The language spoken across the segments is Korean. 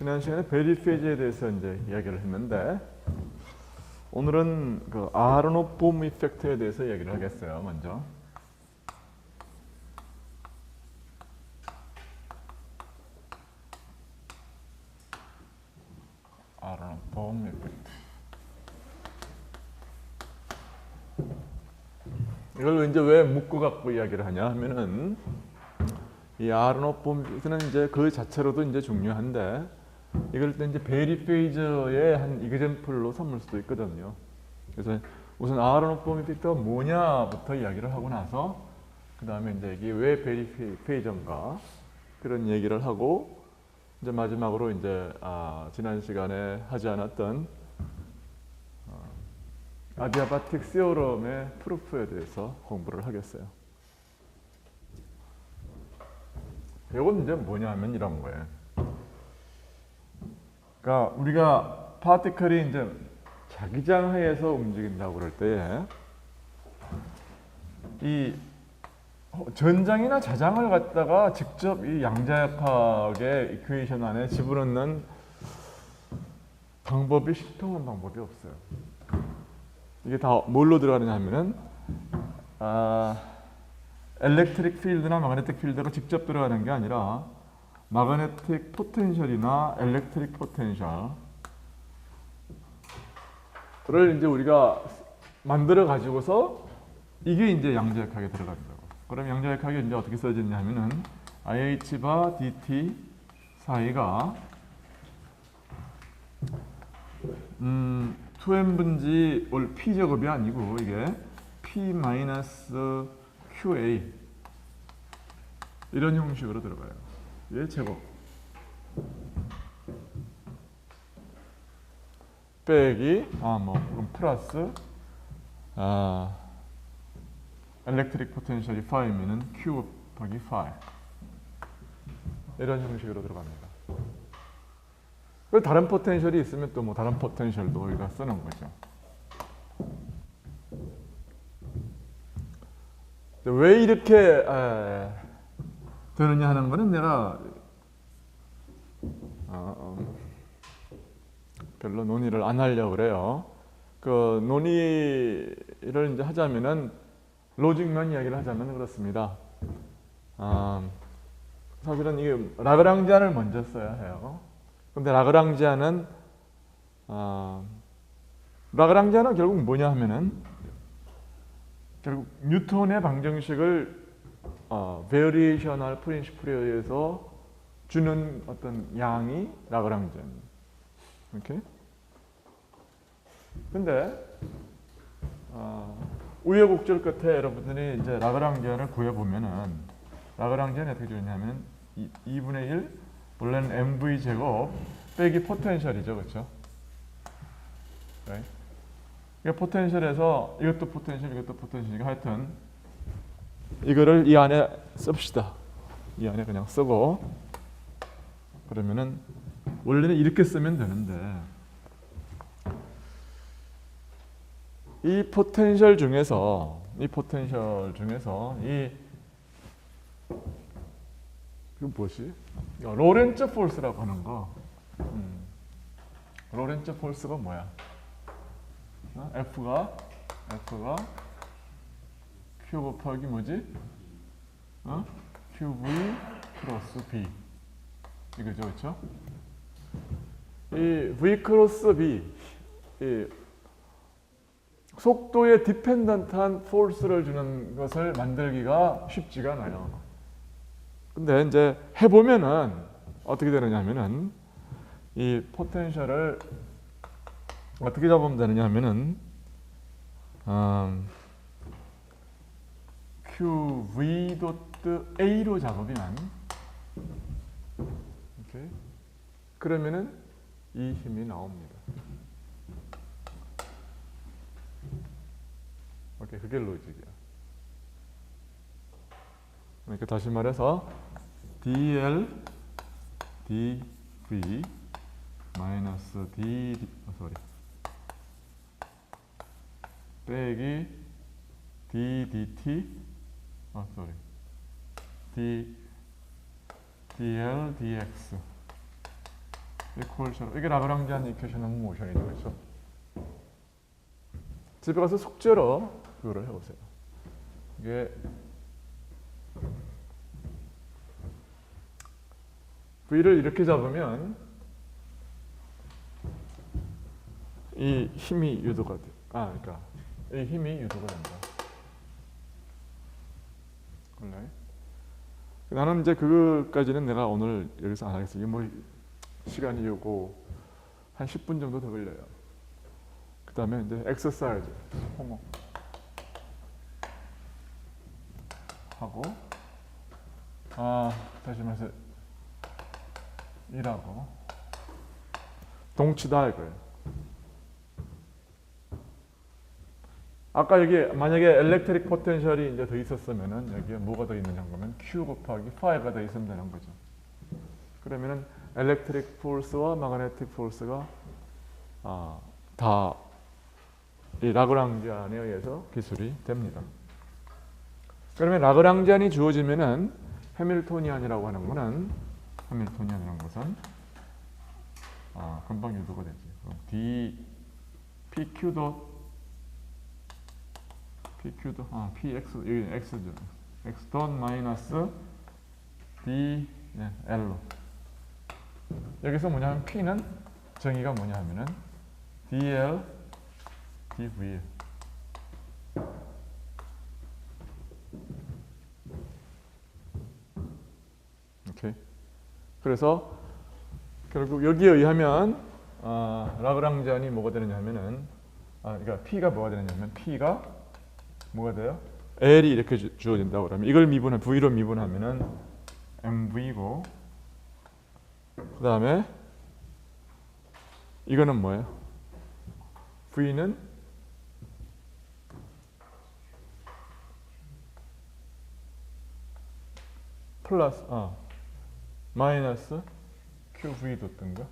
지난 시간에 베리 페이지에 대해서 이제 이야기를 했는데 오늘은 그 아하로노프 봄 이펙트에 대해서 이야기를 하겠어요. 먼저 아하로노프 봄 이펙트. 이걸 이제 왜 묶어 갖고 이야기를 하냐 하면은 이 아하로노프 봄 이펙트는 이제 그 자체로도 이제 중요한데 이걸 때 이제 베리 페이저의 한 이그젠플로 삼을 수도 있거든요. 그래서 우선 아하로노프 봄 이펙트가 뭐냐부터 이야기를 하고 나서 그 다음에 이제 이게 왜 베리 페이저인가 그런 얘기를 하고 이제 마지막으로 이제 지난 시간에 하지 않았던 아디아바틱 시오럼의 프루프에 대해서 공부를 하겠어요. 이건 이제 뭐냐면 이런 거예요. 그러니까 우리가 파티클이 이제 자기장 하에서 움직인다고 그럴 때에 이 전장이나 자장을 갖다가 직접 이 양자역학의 이퀘이션 안에 집어넣는 방법이 신통한 방법이 없어요. 이게 다 뭘로 들어가느냐 하면은 엘렉트릭 필드나 마그네틱 필드가 직접 들어가는 게 아니라 마그네틱 포텐셜이나 엘렉트릭 포텐셜을 이제 우리가 만들어 가지고서 이게 이제 양자역학에 들어간다고. 그럼 양자역학이 이제 어떻게 써지냐 하면은 IH바 DT 사이가 2n분지 올 P 제곱이 아니고 이게 P 마이너스 QA 이런 형식으로 들어가요. 얘 제곱 빼기 그럼 플러스 엘렉트릭 포텐셜이 5면은 Q 곱하기 5 이런 형식으로 들어갑니다. 다른 포텐셜이 있으면 또 뭐 다른 포텐셜도 우리가 쓰는 거죠. 왜 이렇게 되느냐 하는 거는 내가 별로 논의를 안 하려고 그래요. 그 논의를 이제 하자면은 로직만 이야기를 하자면 그렇습니다. 사실은 이게 라그랑지안을 먼저 써야 해요. 근데 라그랑지안은 결국 뭐냐 하면은 결국 뉴턴의 방정식을 베리에이셔널 프린시플에 의해서 주는 어떤 양이 라그랑지안이에요. 이렇게. 근데 우여곡절 끝에 여러분들이 이제 라그랑지안을 구해보면은 라그랑지안이 어떻게 되냐면 2분의 1 원래는 mv 제곱 빼기 포텐셜이죠, 그렇죠? 이게 포텐셜에서 이것도 포텐셜이니까 하여튼 이거를 이 안에 씁시다. 이 안에 그냥 쓰고 그러면은 원래는 이렇게 쓰면 되는데 이 포텐셜 중에서 이거 뭐지? 로렌츠 폴스라고 하는 거. 로렌츠 폴스가 뭐야? F가 Q 곱하기 뭐지? QV 플러스 B 이거죠, 그렇죠? 이 V 크로스 B 이 속도에 디펜던트한 포스를 주는 것을 만들기가 쉽지가 않아요. 근데 이제 해보면은 어떻게 되느냐면은 이 포텐셜을 어떻게 잡으면 되느냐 하면은 QV.A로 잡으면 이렇게 그러면은 이 힘이 나옵니다. 오케이, 그게 로직이야. 그러니까 다시 말해서 dl dv 마이너스 빼기 ddt dl dx 이퀄처럼 이게 라그랑지안 이퀘션 오브 모션이죠, 그렇죠? 집에 가서 숙제로 그거를 해보세요. 이게 V를 이렇게 잡으면 이 힘이 유도가 돼. 그러니까 이 힘이 유도가 된다. 원래 나는 이제 그거까지는 내가 오늘 여기서 안 하겠어. 이게 뭐 시간이 요고 한 10분 정도 더 걸려요. 그 다음에 이제 엑서사이즈 호모 하고 다시 말해서 일하고 동치다 이거예요. 아까 여기 만약에 엘렉트릭 포텐셜이 이제 더 있었으면은 여기에 뭐가 더 있느냐 하면 Q 곱하기 5가 더 있으면 되는 거죠. 그러면은 엘렉트릭 폴스와 마그네틱 폴스가 다 이 라그랑지안에 의해서 기술이 됩니다. 그러면 라그랑지안이 주어지면은 해밀토니안이라고 하는 것은 금방 유도가 되지. 그럼 D PQ 도 PX 여기 X죠. X 돈 마이너스 D L로. 여기서 뭐냐면 P는 정의가 뭐냐 하면은 DL DV. 오케이. 그래서 결국 여기에 의하면 라그랑지안이 뭐가 되느냐면은 그러니까 P가 뭐가 되느냐면 P가 뭐가 돼요? L이 이렇게 주어진다고 그러면 이걸 V로 미분하면은 MV고 그 다음에 이거는 뭐예요? V는 플러스 마이너스 QV 뒀던가?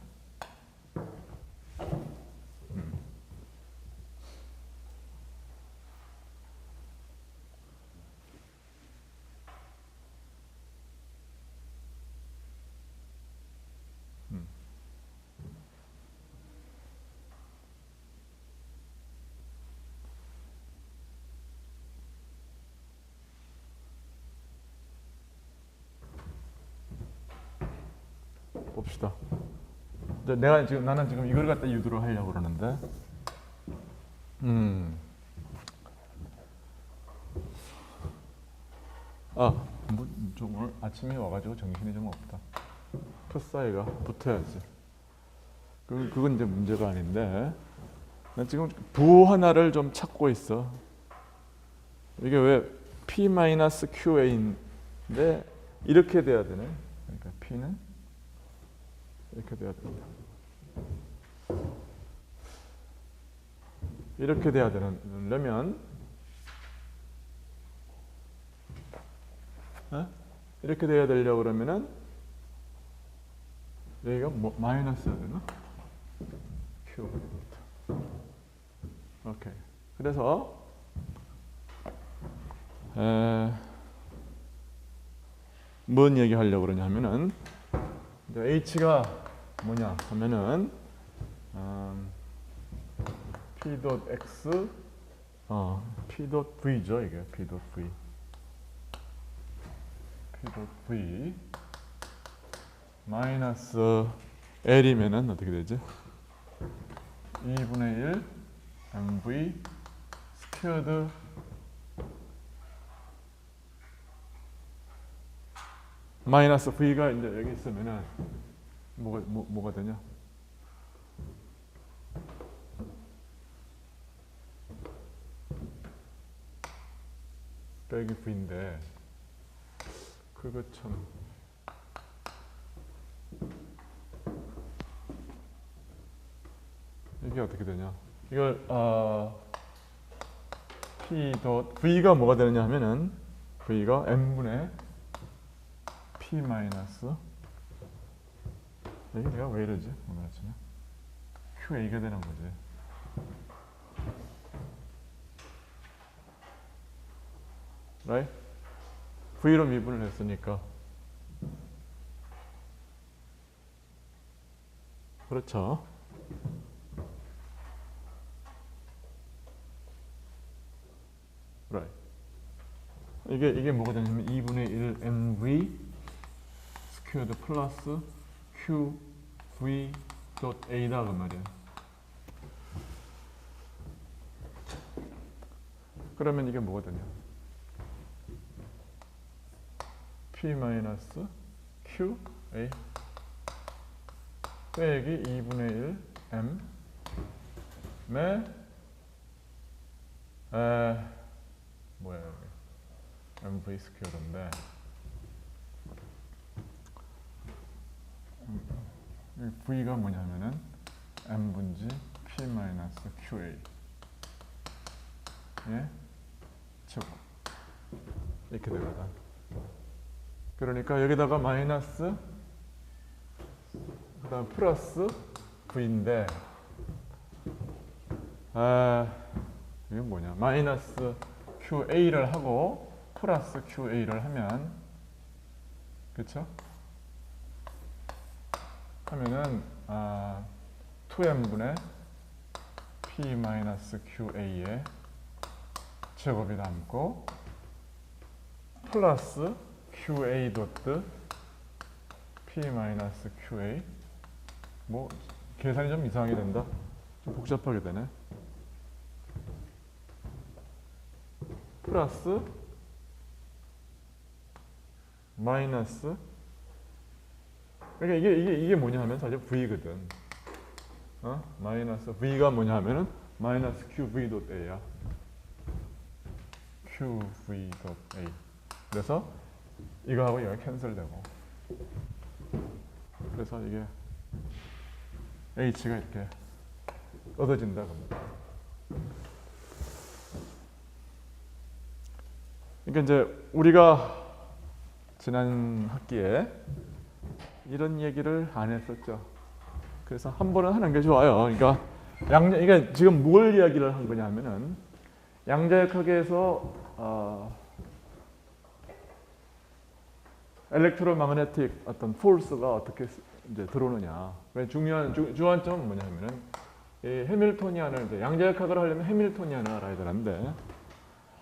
봅시다. 나는 지금 이걸 갖다 유도를 하려고 그러는데, 좀 오늘 아침에 와가지고 정신이 좀 없다. 컷사이가 붙어야지. 그건 이제 문제가 아닌데, 난 지금 부 하나를 좀 찾고 있어. 이게 왜 P-QA인데 이렇게 돼야 되네. 그러니까 P는 이렇게 돼야 됩니다. 이렇게 돼야 되려면 이렇게 돼야 되려고 그러면은 여기가 마이너스야 되나? Q. 오케이. 그래서 뭔 얘기 하려고 그러냐 하면은 H가 뭐냐 하면은 P.X P.V죠 이게 P.V P.V 마이너스 L이면은 어떻게 되지? 2분의 1 MV 스퀘어드 마이너스 V가 이제 여기 있으면은 뭐가 되냐? 빼기 V인데 그거 참 이게 어떻게 되냐? 이걸 V가 뭐가 되느냐 하면은 V가 n분의 P 마이너스 이게 내가 왜 이러지? 오늘 아침에 QA가 되는 거지. right? V로 미분을 했으니까 그렇죠. right. 이게 뭐가 되냐면 2분의 1 mv 스퀘어드 플러스 qv 닷 a다 그 말이야. 그러면 이게 뭐가 되냐? p 마이너스 q a 빼기 2분의 1 m 매 뭐야 여기 mv 스퀘어인데 v가 뭐냐면은 m분지 p 마이너스 qa 예? 제곱 이렇게 되거든. 그러니까 여기다가 마이너스 그다음 플러스 v인데 이게 뭐냐? 마이너스 qa를 하고 플러스 qa를 하면 그쵸? 하면은 2m분의 p 마이너스 qa의 제곱이 남고 플러스 qa 도트 p 마이너스 qa 뭐 계산이 좀 이상하게 된다. 좀 복잡하게 되네. 플러스 마이너스 그러니까 이게 뭐냐 하면 사실 v거든. 마이너스 v가 뭐냐 하면은 마이너스 qv 닷 a야. qv 닷 a. 그래서 이거하고 이거 캔슬되고. 그래서 이게 h가 이렇게 얻어진다 겁니다. 그러니까 이제 우리가 지난 학기에 이런 얘기를 안 했었죠. 그래서 한 번은 하는 게 좋아요. 그러니까 그러니까 지금 뭘 이야기를 한 거냐면은 양자역학에서 엘렉트로마그네틱 어떤 포스가 어떻게 이제 들어오느냐. 중요한 주안점은 뭐냐면은 이 해밀토니안을 이제 양자역학을 하려면 해밀토니안을 알아야 되는데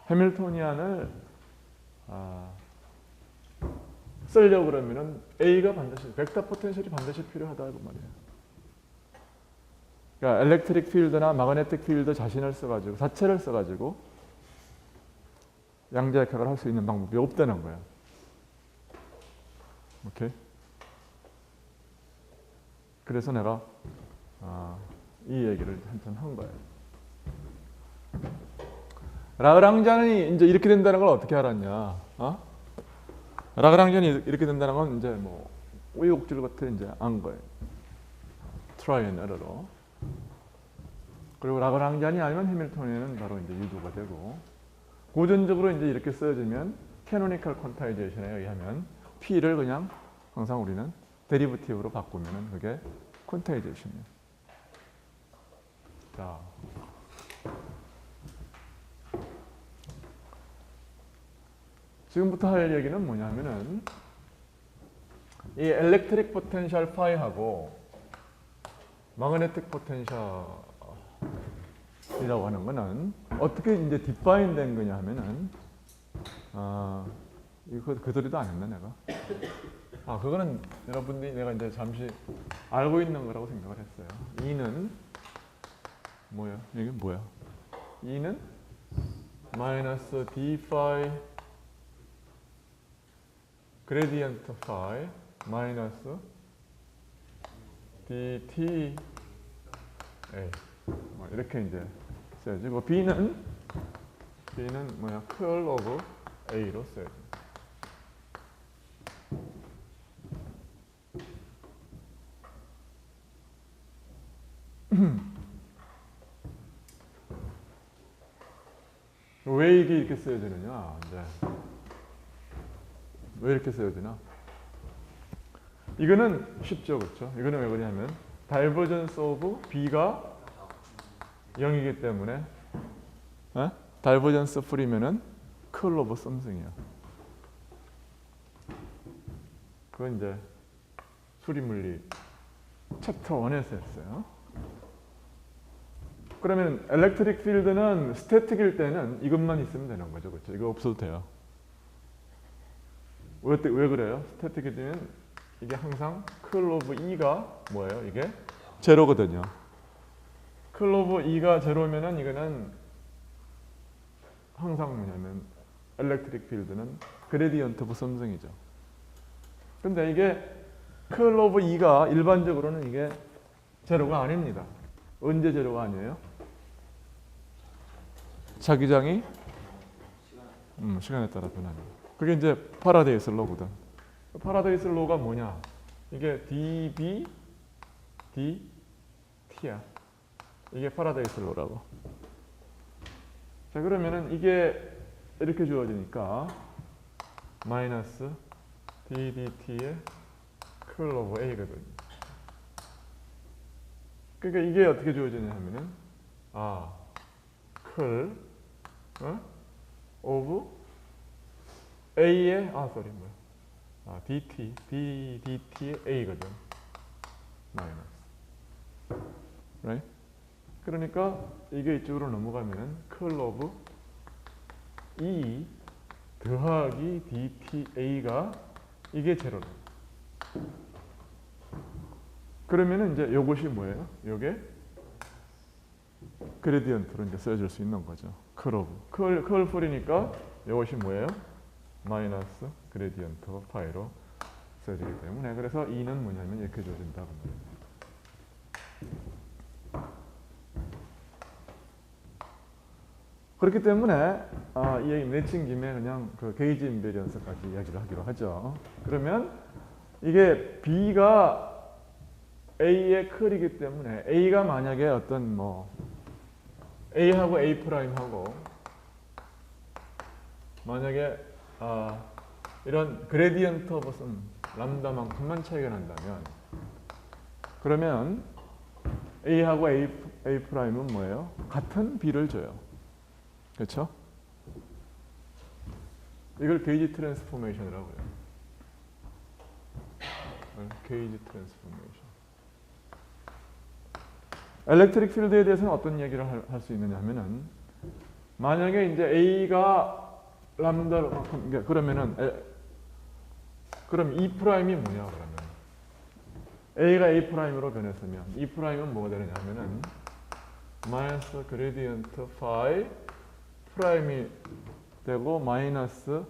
해밀토니안을 쓰려고 그러면은 A가 반드시 벡터 포텐셜이 반드시 필요하다고 말이에요. 그러니까 엘렉트릭 필드나 마그네틱 필드 자체를 써가지고 양자역학을 할 수 있는 방법이 없다는 거야. 오케이. 그래서 내가 이 얘기를 한참 한 거예요. 라그랑지안이 이제 이렇게 된다는 걸 어떻게 알았냐? 라그랑지안이 이렇게 된다는 건 이제 뭐 우여곡절 같은 이제 안 거예요. 트라이 앤 에러로. 그리고 라그랑지안이 아니면 해밀토니안은 바로 이제 유도가 되고 고전적으로 이제 이렇게 쓰여지면 캐노니컬 퀀타이제이션에 의하면 P를 그냥 항상 우리는 데리버티브로 바꾸면은 그게 퀀타이제이션이에요. 자. 지금부터 할 얘기는 뭐냐면은 이 엘렉트릭 포텐셜 파이하고 마그네틱 포텐셜이라고 하는 거는 어떻게 이제 디파인 된 거냐 하면은 이거 그 소리도 안 했나 내가? 그거는 여러분들이 내가 이제 잠시 알고 있는 거라고 생각을 했어요. E는 뭐야? 이게 뭐야? E는 마이너스 d 파이 그레디언트 파이 마이너스 dt a 이렇게 이제 써야지. B는 뭐야? curl of a로 써야지. 왜 이게 이렇게 써야되느냐? 이제 왜 이렇게 써야되나? 이거는 쉽죠, 그렇죠? 이거는 왜 그러냐면 다이버전스 오브 B가 0이기 때문에 다이버전스 프리면은 curl of something이야. 그건 이제 수리물리 챕터 1에서 했어요. 그러면 엘렉트릭 필드는 스태틱일 때는 이것만 있으면 되는 거죠. 그렇죠? 이거 없어도 돼요. 왜 그래요? 스태틱일 때는 이게 항상 curl of E가 뭐예요? 이게 제로거든요. curl of E가 제로면은 이거는 항상 뭐냐면 엘렉트릭 필드는 그레디언트 오브 썸승이죠. 근데 이게 curl of E가 일반적으로는 이게 제로가 아닙니다. 언제 제로가 아니에요? 자기장이 시간에 따라 변합니다. 그게 이제 파라데이스 로거든. 파라데이스 로가 뭐냐? 이게 dB dt야. 이게 파라데이스 로라고. 자, 그러면은 이게 이렇게 주어지니까 마이너스 ddt의 curl of a거든요. 그러니까 이게 어떻게 주어지냐 하면은 curl of a의 dt의 a거든. 마이너스. right? 그러니까 이게 이쪽으로 넘어가면은 curl of e 더하기 dta가 이게 제로다. 그러면은 이제 요것이 뭐예요? 요게 그레디언트로 이제 써줄 수 있는 거죠. curl 풀이니까 요것이 뭐예요? 마이너스 그레디언트 파이로 써지기 때문에 그래서 e는 뭐냐면 이렇게 줘진다고 말합니다. 그렇기 때문에 이 얘기 내친 김에 그냥 그 게이지 인베리언스까지 이야기를 하기로 하죠. 그러면 이게 B가 A의 curl이기 때문에 A가 만약에 어떤 뭐 A하고 A 프라임하고 만약에 이런 그레디언트 오브 썸 람다만큼만 차이가 난다면 그러면 A하고 A 프라임은 뭐예요? 같은 B를 줘요. 그렇죠? 이걸 게이지 트랜스포메이션이라고 해요. 게이지 트랜스포메이션. 엘렉트릭 필드에 대해서는 어떤 얘기를 할 수 있느냐 하면은 만약에 이제 A가 람다 그러면은 그럼 E 프라임이 뭐냐 그러면 A가 A 프라임으로 변했으면 E 프라임은 뭐가 되느냐 하면은 마이너스 그레디언트 파이 프라임이 되고 마이너스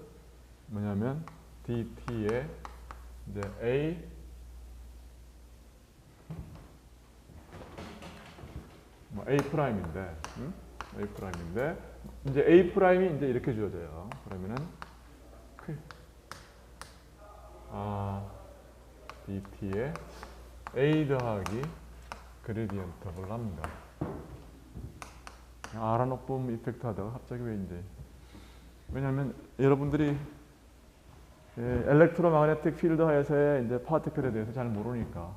뭐냐면 dt의 이제 A A 프라임인데 A 프라임인데 이제 A 프라임이 이제 이렇게 주어져요. 그러면은 dt의 A 더하기 그레디언트 오브 람다. 아라노폼 이펙트 하다가 갑자기 왜 이제 왜냐하면 여러분들이 엘렉트로마그네틱 필드 하에서의 이제 파티클에 대해서 잘 모르니까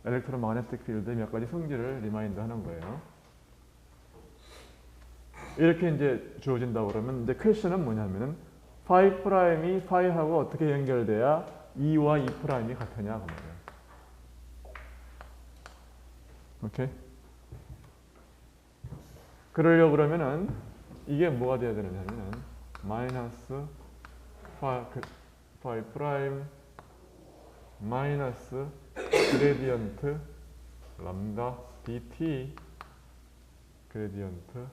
엘렉트로마그네틱 필드의 몇 가지 성질을 리마인드 하는 거예요. 이렇게 이제 주어진다고 그러면 이제 퀘션은 뭐냐면은 파이 프라임이 파이하고 어떻게 연결돼야 E와 E 프라임이 같으냐 그 말이에요. 오케이? 그러려고 그러면은 이게 뭐가 돼야 되느냐면은 마이너스 파이 프라임 마이너스 그레디언트 람다 dt 그레디언트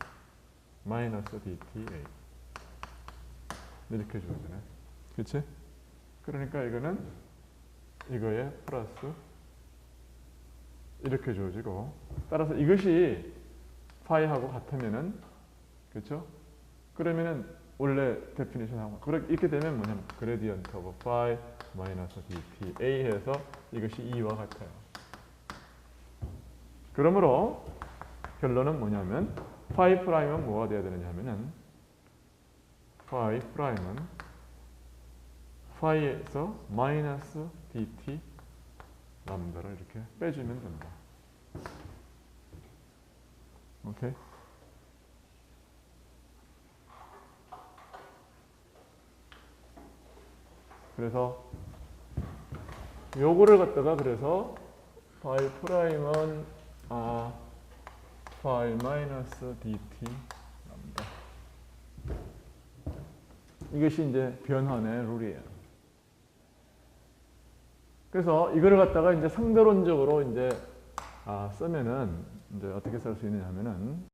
마이너스 dta 이렇게 주어지네. 그렇지? 그러니까 이거는 이거에 플러스 이렇게 주어지고 따라서 이것이 파이하고 같으면은 그렇죠? 그러면은 원래 데피니션하고 이렇게 되면 뭐냐면 그레디언트 오브 파이 마이너스 dta 해서 이것이 2와 같아요. 그러므로 결론은 뭐냐면 파이 프라임은 뭐가 돼야 되느냐 하면은 파이 프라임은 파이에서 마이너스 dt 람다를 이렇게 빼주면 된다. 오케이? 그래서 요거를 갖다가 그래서 파이 프라임은 파이 마이너스 dt 랍니다. 이것이 이제 변환의 룰이에요. 그래서 이거를 갖다가 이제 상대론적으로 이제 쓰면은 이제 어떻게 쓸 수 있느냐 하면은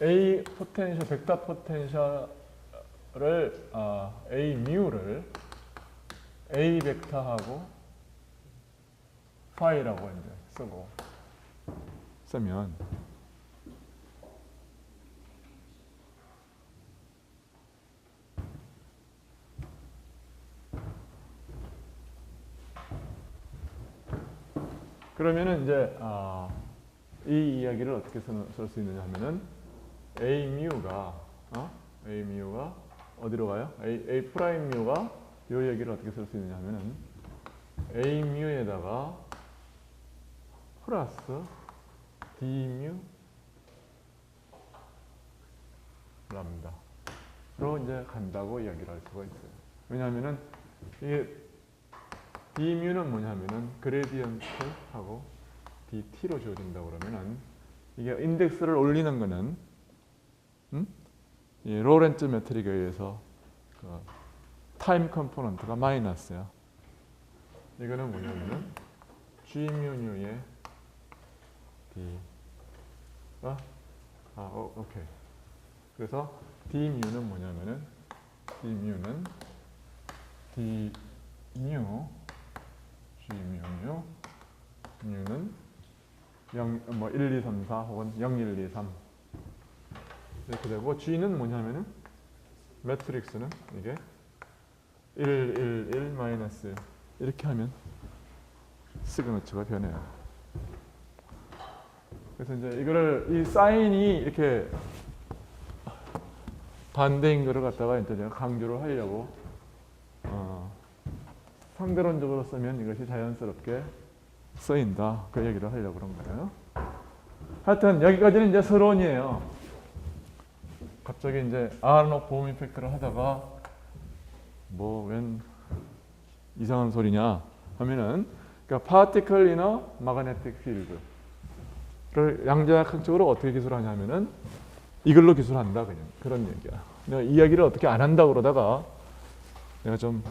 A 포텐셜, 벡터 포텐셜을 A 뮤를 A 벡터하고 파이라고 이제 쓰면 그러면은 이제 이 이야기를 어떻게 쓸 수 있느냐 하면은 A 뮤가 어디로 가요? A 프라임 뮤가 이 얘기를 어떻게 쓸 수 있느냐 하면은 A 뮤에다가 플러스 D 뮤 랍니다. 로 이제 간다고 이야기를 할 수가 있어요. 왜냐하면은 이게 D 뮤는 뭐냐면은 그레디언트하고 dt로 주어진다고 그러면은 이게 인덱스를 올리는 거는 이 로렌츠 매트릭에 의해서 그 타임 컴포넌트가 마이너스야. 이거는 뭐냐면은 G 뮤의 D 오케이. 그래서 D 뮤는 뭐냐면은 D 뮤는 D 뮤 G 뮤는 1, 2, 3, 4 혹은 0, 1, 2, 3 이렇게 되고 G는 뭐냐면은 매트릭스는 이게 1, 1, 1, 마이너스 1 이렇게 하면 시그너처가 변해요. 그래서 이제 이거를 이 사인이 이렇게 반대인 거를 갖다가 이제 제가 강조를 하려고 상대론적으로 쓰면 이것이 자연스럽게 쓰인다. 그 얘기를 하려고 그런 거예요. 하여튼 여기까지는 이제 서론이에요. 갑자기 이제 아르노 보험 이펙트를 하다가 웬 이상한 소리냐 하면은 그러니까 particle in a magnetic field를 양자역학적으로 어떻게 기술하냐 하면은 이걸로 기술한다 그냥 그런 얘기야. 내가 이야기를 어떻게 안 한다 그러다가 내가 좀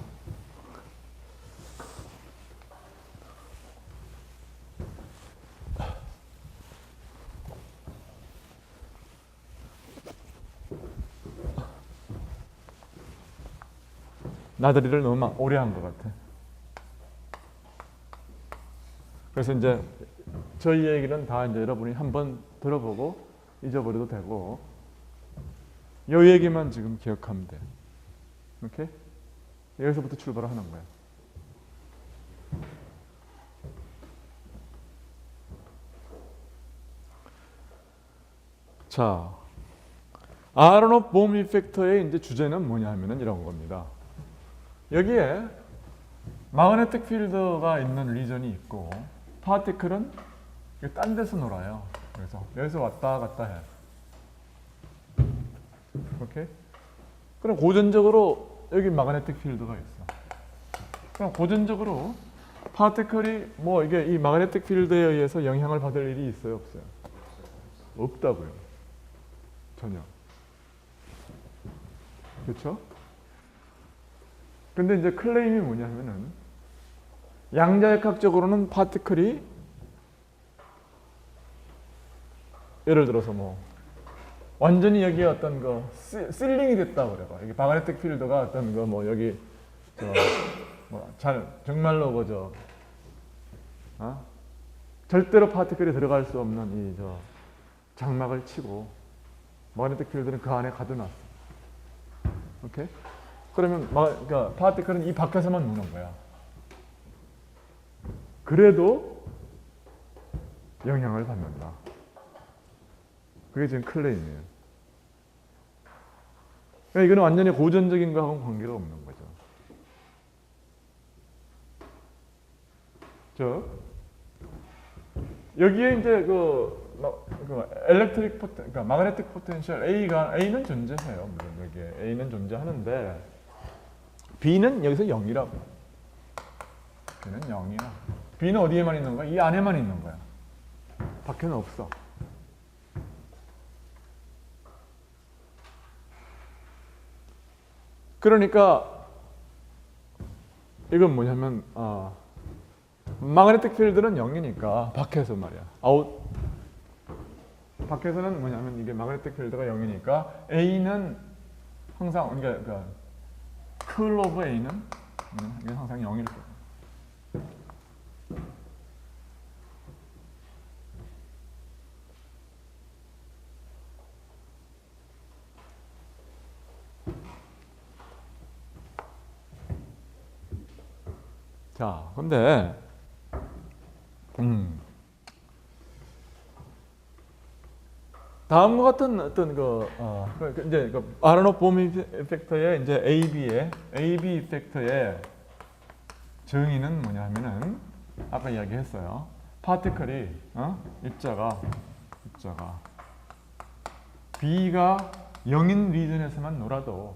나들이를 너무 오래 한 것 같아. 그래서 이제 저희 얘기는 다 이제 여러분이 한번 들어보고 잊어버려도 되고 이 얘기만 지금 기억하면 돼. 오케이? 여기서부터 출발을 하는 거야. 자, 아로노프 봄 이펙터의 이제 주제는 뭐냐 하면은 이런 겁니다. 여기에 마그네틱 필드가 있는 리전이 있고 파티클은 딴 데서 놀아요. 그래서 여기서 왔다 갔다 해. 오케이? 그럼 고전적으로 여기 마그네틱 필드가 있어. 그럼 고전적으로 파티클이 이게 이 마그네틱 필드에 의해서 영향을 받을 일이 있어요, 없어요? 없다고요. 전혀. 그렇죠? 근데 이제 클레임이 뭐냐면은 양자역학적으로는 파티클이 예를 들어서 완전히 여기에 어떤 실링이 됐다 그래봐. 여기 마그네틱 필드가 어떤 여기 정말로 절대로 파티클이 들어갈 수 없는 이 장막을 치고 마그네틱 필드는 그 안에 가둬놨어. 오케이? 그러면 그러니까 파티클은 이 밖에서만 노는 거야. 그래도 영향을 받는다. 그게 지금 클레임이에요. 그러니까 이거는 완전히 고전적인 거하고는 관계가 없는 거죠. 여기에 이제 엘렉트릭 그러니까 마그네틱 포텐셜 A는 존재해요. 물론 여기에 A는 존재하는데 B는 여기서 0이라고. B는 0이야. B는 어디에만 있는 거야? 이 안에만 있는 거야. 밖에는 없어. 그러니까 이건 뭐냐면 마그네틱 필드는 0이니까 밖에서 말이야. 아웃. 밖에서는 뭐냐면 이게 마그네틱 필드가 0이니까 A는 항상 그러니까 curl of A는 이게 항상 0일 거야. 자, 근데 다음과 같은 어떤 이제 아로노프 봄 이펙터의 이제 AB 이펙터의 정의는 뭐냐면은 아까 이야기했어요. 파티클이 입자가 B가 0인 리전에서만 놀아도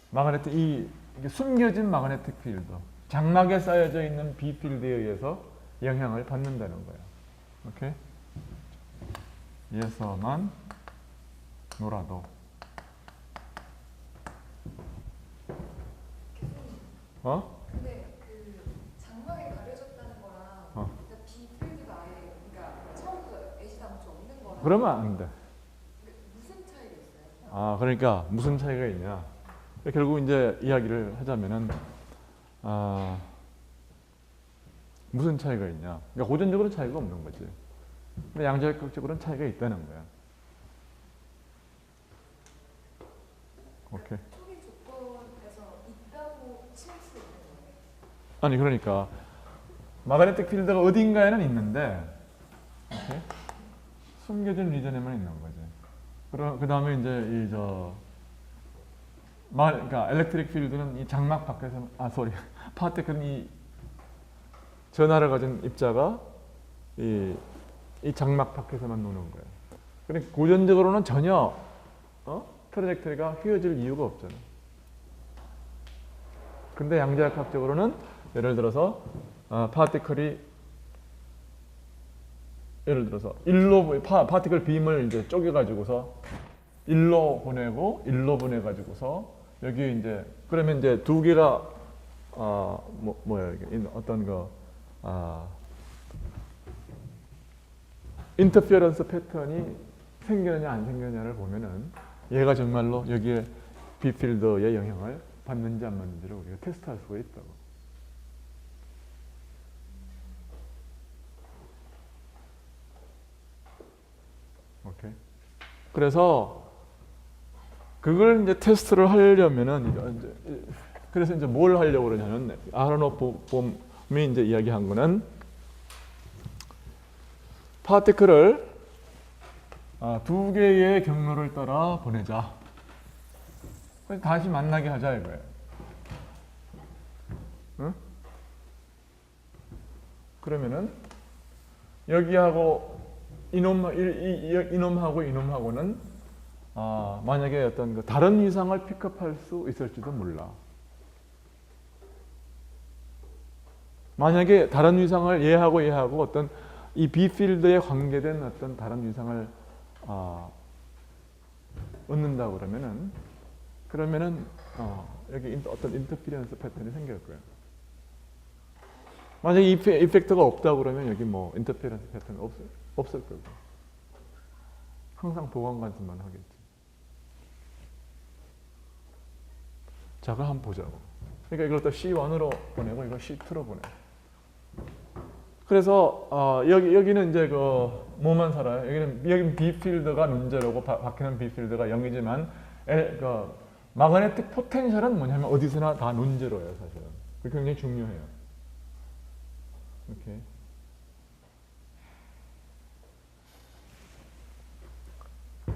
마그네틱 이게 숨겨진 마그네틱 필드, 장막에 쌓여져 있는 B 필드에 의해서 영향을 받는다는 거예요. 오케이? 에서만 놀아도. 근데 그 장막에 가려졌다는 거랑 B 필드가 아예 그러니까 처음부터 애시당초 없는 거랑 그러면 안 돼. 무슨 차이가 있어요? 그러니까 무슨 차이가 있냐? 결국 이제 이야기를 하자면은 무슨 차이가 있냐? 그러니까 고전적으로 차이가 없는 거지. 근데 양자역학적으로는 차이가 있다는 거야. 오케이. 초기 조건에서 있다고 칠 수 있는 거예요? 아니 그러니까 마그네틱 필드가 어딘가에는 있는데, 오케이? 숨겨진 리전에만 있는 거지. 그 다음에 이제 그러니까 엘렉트릭 필드는 이 장막 밖에서 파티클은 이 전하를 가진 입자가 이 장막 밖에서만 노는 거예요. 그러니까 고전적으로는 전혀 트라젝터리가 휘어질 이유가 없잖아요. 근데 양자역학적으로는 예를 들어서 파티클이 예를 들어서 파티클 빔을 이제 쪼개가지고서 일로 보내가지고서 여기 이제 그러면 이제 두 개가 이게 어떤 인터피어런스 패턴이 생기느냐 안 생기느냐를 보면은 얘가 정말로 여기에 B필드의 영향을 받는지 안 받는지를 우리가 테스트할 수가 있다고. 오케이. 그래서 그걸 이제 테스트를 하려면은 그래서 이제 뭘 하려고 그러냐면 아로노프 봄이 이제 이야기한 거는 파티클을 두 개의 경로를 따라 보내자. 다시 만나게 하자 이거예요. 응? 그러면은 여기하고 이놈하고 이놈하고는 만약에 어떤 다른 위상을 픽업할 수 있을지도 몰라. 만약에 다른 위상을 얘하고 어떤 이 B필드에 관계된 어떤 다른 위상을 얻는다 그러면은 여기 어떤 인터피런스 패턴이 생길 거예요. 만약에 이펙터가 없다 그러면 여기 뭐 인터피런스 패턴이 없을 거고. 항상 보관 관습만 하겠지. 자, 그럼 한번 보자고. 그러니까 이걸 또 C1으로 보내고 이걸 C2로 보내. 그래서 여기는 이제 뭐만 살아요. 여기는 B 필드가 논제로고 밖에는 B 필드가 0이지만 마그네틱 포텐셜은 뭐냐면 어디서나 다 논제로예요, 사실은. 그게 굉장히 중요해요. 이렇게.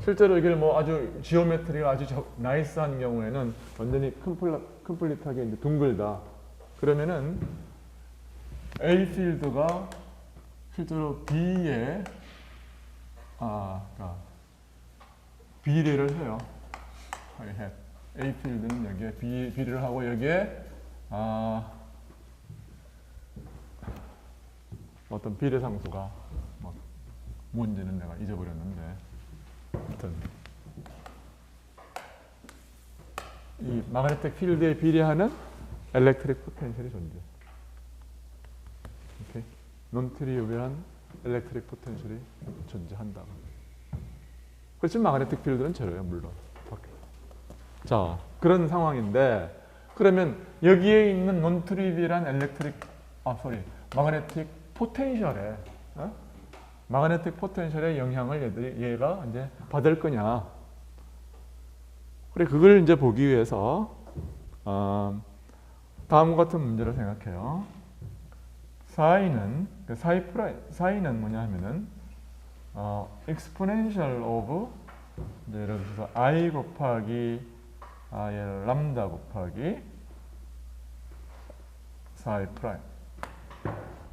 실제로 이게 뭐 아주 지오메트리가 아주 나이스한 경우에는 완전히 컴플릿하게 이제 둥글다. 그러면은 A 필드가 실제로 B에 그러니까 비례를 해요. A 필드는 여기에 B를 하고 여기에 어떤 비례상수가 뭔지는 내가 잊어버렸는데 하여튼 이 마그네틱 필드에 비례하는 엘렉트릭 포텐셜이 존재. 오케이. 논트리비얼한 엘렉트릭 포텐셜이 존재한다. 그렇지만 마그네틱 필드는 제로예요, 물론. 자, 그런 상황인데 그러면 여기에 있는 논트리비얼한 마그네틱 포텐셜에 마그네틱 포텐셜의 영향을 얘가 이제 받을 거냐? 그래 그걸 이제 보기 위해서 다음과 같은 문제를 생각해요. 사인은 뭐냐 하면은 exponential of 예를 들어서 I 곱하기 람다 곱하기 사이 프라임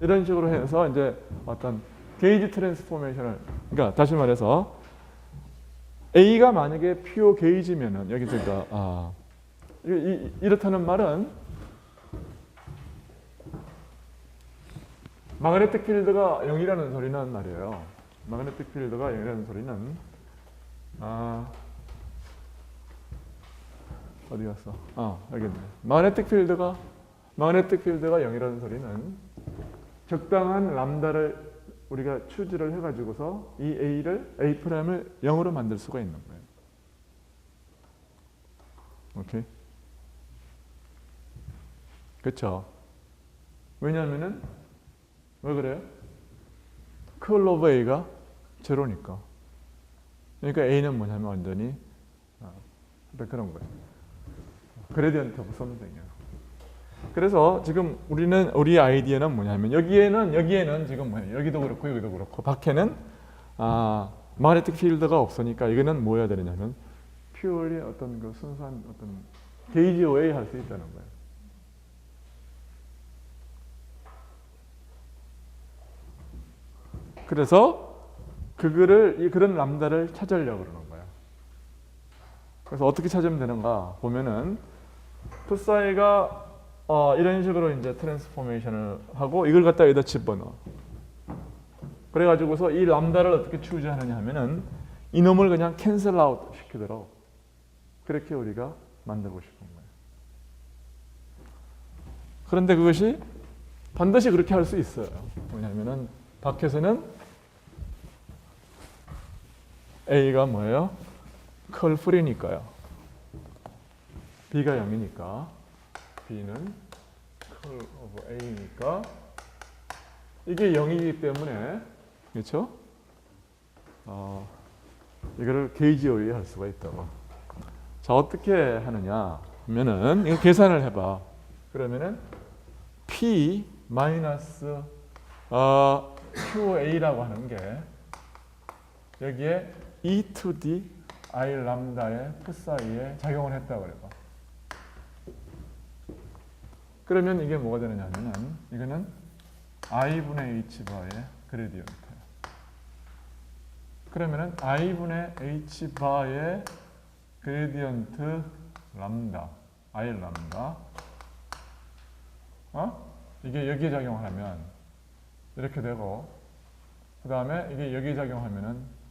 이런 식으로 해서 이제 어떤 게이지 트랜스포메이션을 그러니까 다시 말해서 A가 만약에 퓨어 게이지면은 여기서 그러니까 이렇다는 말은 마그네틱 필드가 0이라는 소리는 말이에요. 마그네틱 필드가 0이라는 소리는 어디 갔어? 여기 있네. 마그네틱 필드가 0이라는 소리는 적당한 람다를 우리가 추지를 해가지고서 이 A'를 0으로 만들 수가 있는 거예요. 오케이? 그렇죠? 왜냐하면은 왜 그래요? 커널 오브 A가 제로니까. 그러니까 A는 뭐냐면 완전히 그런 거예요. 그레디언트 오브 썸띵이에요. 그래서 지금 우리 아이디어는 뭐냐면 여기에는 지금 뭐예요? 여기도 그렇고 여기도 그렇고 밖에는 마그네틱 필드가 없으니까 이거는 뭐 해야 되느냐면 퓨어리 어떤 그 순수한 어떤 게이지 웨이 할 수 있다는 거예요. 그래서 그런 람다를 찾으려고 그러는 거예요. 그래서 어떻게 찾으면 되는가 보면은 푸사이가 이런 식으로 이제 트랜스포메이션을 하고 이걸 갖다 여기다 집어넣어. 그래가지고서 이 람다를 어떻게 추지하느냐 하면은 이놈을 그냥 캔슬 아웃 시키도록 그렇게 우리가 만들고 싶은 거예요. 그런데 그것이 반드시 그렇게 할 수 있어요. 뭐냐면은 밖에서는 A가 뭐예요? 컬 프리니까요. B가 0이니까 B는 컬 오브 A니까 이게 0이기 때문에 그렇죠? 이거를 게이지 오이 할 수가 있다고. 자 어떻게 하느냐 하면은 이거 계산을 해봐. 그러면은 P 마이너스 QA라고 하는 게 여기에 E to D I 람다의 푸사이에 작용을 했다고 그래봐. 그러면 이게 뭐가 되느냐 하면은 이거는 I분의 H바의 그레디언트예요. 그러면은 I분의 H바의 그레디언트 람다 I 람다 이게 여기에 작용을 하면 이렇게 되고 그 다음에 이게 여기에 작용하면은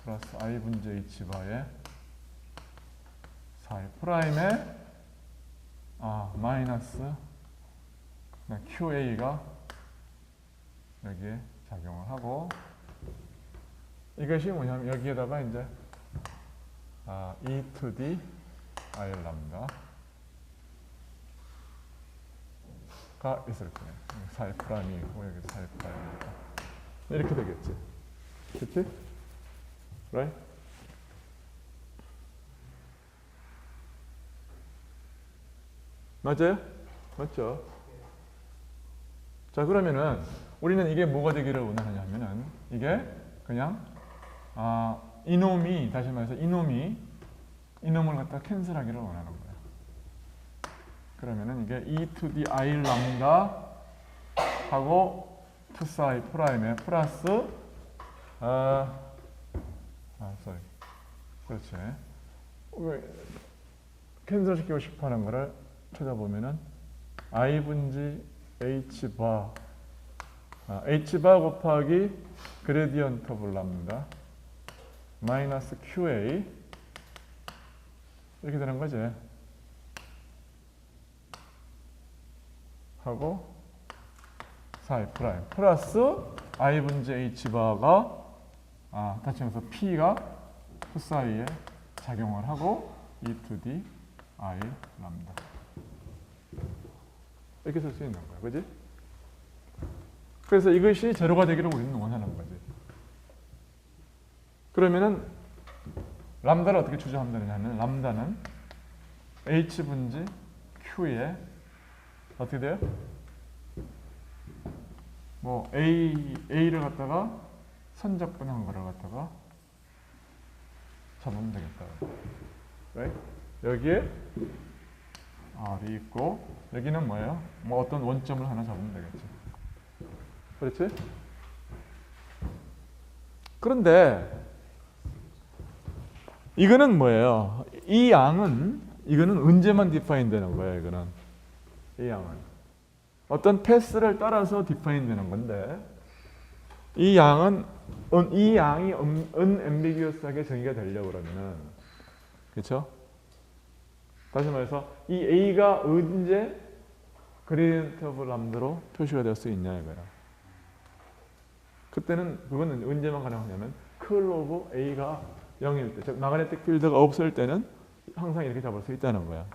플러스 I분의 H바의 4 프라임에 마이너스 QA가 여기에 작용을 하고 이것이 뭐냐면 여기에다가 이제 E to D I 람다가 있을 거예요. 4 프라임이고 여기 4 프라임이니까 이렇게 되겠지. 그렇지? Right? 맞아요? 맞죠? 자 그러면은 우리는 이게 뭐가 되기를 원하느냐 하면은 이게 그냥 이놈이 다시 말해서 이놈을 갖다 캔슬하기를 원하는 거예요. 그러면은 이게 E to the I 람다 하고 플러스 I 프라임에 플러스 sorry. 그렇지. 캔슬시키고 싶어하는 거를 찾아보면은 I 분지 H 바 H 바 곱하기 그레디언트 오브 람다 마이너스 QA 이렇게 되는 거지. 하고 4 프라임 플러스 I 분지 H 바가 다시 해서 P가 그 사이에 작용을 하고 E to D I 람다 이렇게 쓸 수 있는 거야, 그지? 그래서 이것이 제로가 되기를 우리는 원하는 거지. 그러면은 람다를 어떻게 추정하면 되느냐면 람다는 H 분지 Q에 어떻게 돼요? 뭐 A를 갖다가 선적분한 거를 갖다가 잡으면 되겠다. right? 여기에 R이 있고 여기는 뭐예요? 뭐 어떤 원점을 하나 잡으면 되겠지. 그렇지? 그런데 이거는 뭐예요? 이 양은 이거는 언제만 디파인 되는 거예요, 이거는. 이 양은 어떤 패스를 따라서 디파인 되는 건데 이 양이 unambiguous하게 정의가 되려고 그러면은 그렇죠? 다시 말해서 이 A가 언제 그레디언트 오브 람다로 표시가 될 수 있냐 이거야. 그때는 그거는 언제만 가능하냐면 curl 오브 A가 0일 때, 즉 마그네틱 필드가 없을 때는 항상 이렇게 잡을 수 있다는 거야.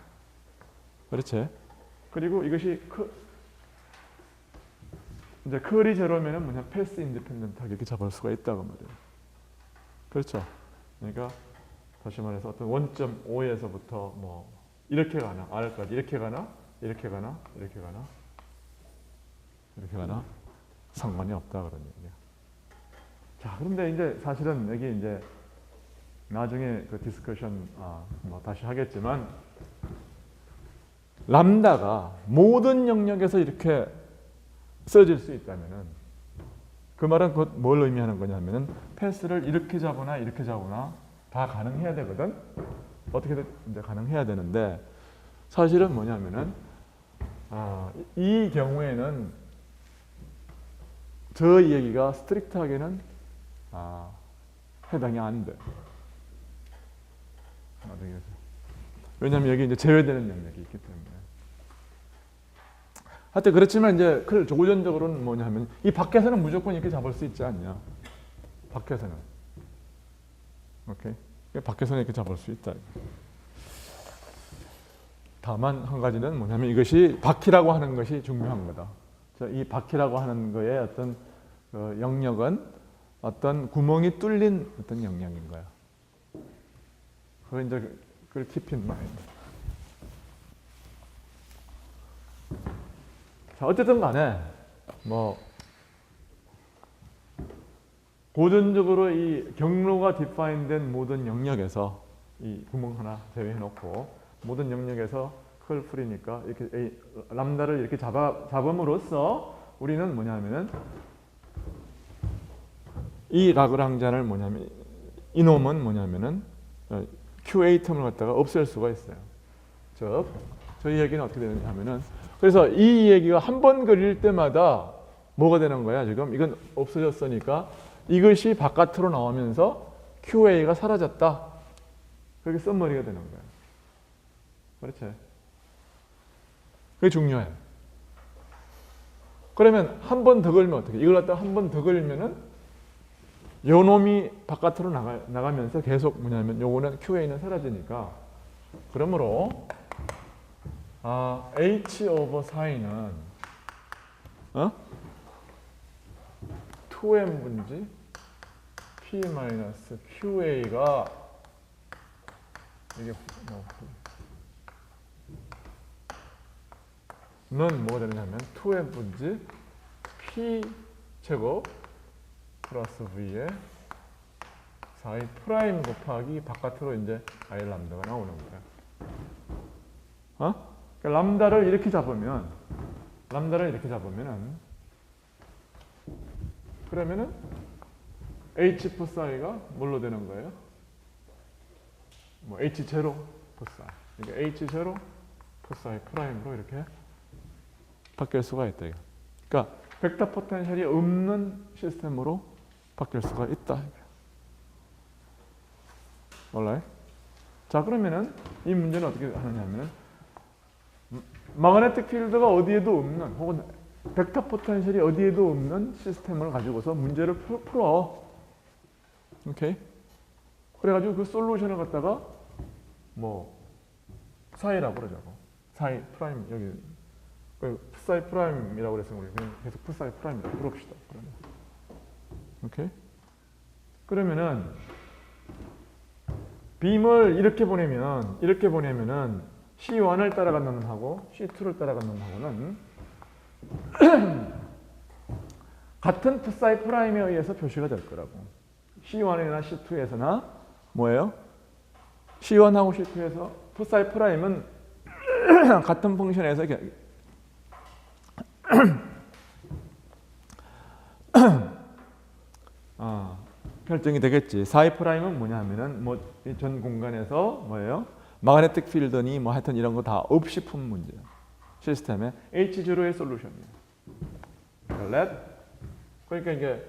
그렇지? 그리고 이것이 이제 curl이 제로면은 뭐냐 패스 인디펜던트하게 이렇게 잡을 수가 있다고 말이에요. 그렇죠? 그러니까 다시 말해서 어떤 원점 O에서부터 뭐 이렇게 가나 R까지 이렇게 가나 이렇게 가나 이렇게 가나 이렇게 가나 상관이 없다 그런 얘기야. 자, 그런데 이제 사실은 여기 이제 나중에 그 디스커션 뭐 다시 하겠지만 람다가 모든 영역에서 이렇게 써질 수 있다면은 그 말은 곧 뭘 의미하는 거냐면은 패스를 이렇게 잡거나 이렇게 잡거나 다 가능해야 되거든. 어떻게든 이제 가능해야 되는데 사실은 뭐냐면은 이 경우에는 저 얘기가 스트릭트하게는 해당이 안 돼. 왜냐하면 여기 이제 제외되는 영역이 있기 때문에. 하여튼 그렇지만 이제 조건적으로는 뭐냐면 이 밖에서는 무조건 이렇게 잡을 수 있지 않냐. 밖에서는. 오케이. 밖에서는 이렇게 잡을 수 있다. 다만 한 가지는 뭐냐면 이것이 바퀴라고 하는 것이 중요한 거다. 이 바퀴라고 하는 거의 어떤 영역은 어떤 구멍이 뚫린 어떤 영역인 거야. 그걸 이제 그걸 keep in mind. 자, 어쨌든 간에 뭐 고전적으로 이 경로가 디파인된 모든 영역에서 이 구멍 하나 제외해 놓고 모든 영역에서 컬 풀이니까 이렇게 람다를 이렇게 잡음으로써 우리는 뭐냐면은 이 라그랑잔을 뭐냐면 이놈은 뭐냐면은 QA 텀을 갖다가 없앨 수가 있어요. 즉 저희 얘기는 어떻게 되느냐면은 그래서 이 얘기가 한 번 그릴 때마다 뭐가 되는 거야? 지금 이건 없어졌으니까 이것이 바깥으로 나오면서 QA가 사라졌다. 그게 썸머리가 되는 거야. 그렇지? 그게 중요해. 그러면 한 번 더 걸면 어떻게? 이걸 갖다가 한 번 더 걸면은 요 놈이 바깥으로 나가면서 계속 뭐냐면 요거는 QA는 사라지니까 그러므로 H 오버 사인은 2M 분지 P 마이너스 QA가 이게 는 뭐가 되느냐면 2M 분지 P 제곱 플러스 V에 4이 프라임 곱하기 바깥으로 이제 I 람다가 나오는 거야. 그러니까 람다를 이렇게 잡으면은 그러면은 H 포사이가 뭘로 되는 거예요? 뭐 H0 포사이 그러니까 H0 플러스 I 프라임으로 이렇게 바뀔 수가 있다. 이거. 그러니까 벡터 포텐셜이 없는 시스템으로 바뀔 수가 있다. alright? 자, 그러면은 이 문제는 어떻게 하느냐면은 마그네틱 필드가 어디에도 없는 혹은 벡터 포텐셜이 어디에도 없는 시스템을 가지고서 문제를 풀어. 오케이? 그래가지고 그 솔루션을 갖다가 뭐 사이라고 그러자고. 사이 프라임 여기 푸사이 프라임이라고 그래서 우리 그냥 계속 푸사이 프라임이라고 부릅시다. 그러면. 오케이? 그러면은 빔을 이렇게 보내면은 C1을 따라간 놈하고 C2를 따라간 놈하고는 같은 푸사이 프라임에 의해서 표시가 될 거라고. C1이나 C2에서나 뭐예요? C1하고 C2에서 푸사이 프라임은 같은 펑션에서 결정이 되겠지. 사이 프라임은 뭐냐 하면은 뭐 전 공간에서 뭐예요? 마그네틱 필드니 뭐 하여튼 이런 거 다 없이 푼 문제. 시스템의 H0의 솔루션이에요. 그러니까 이게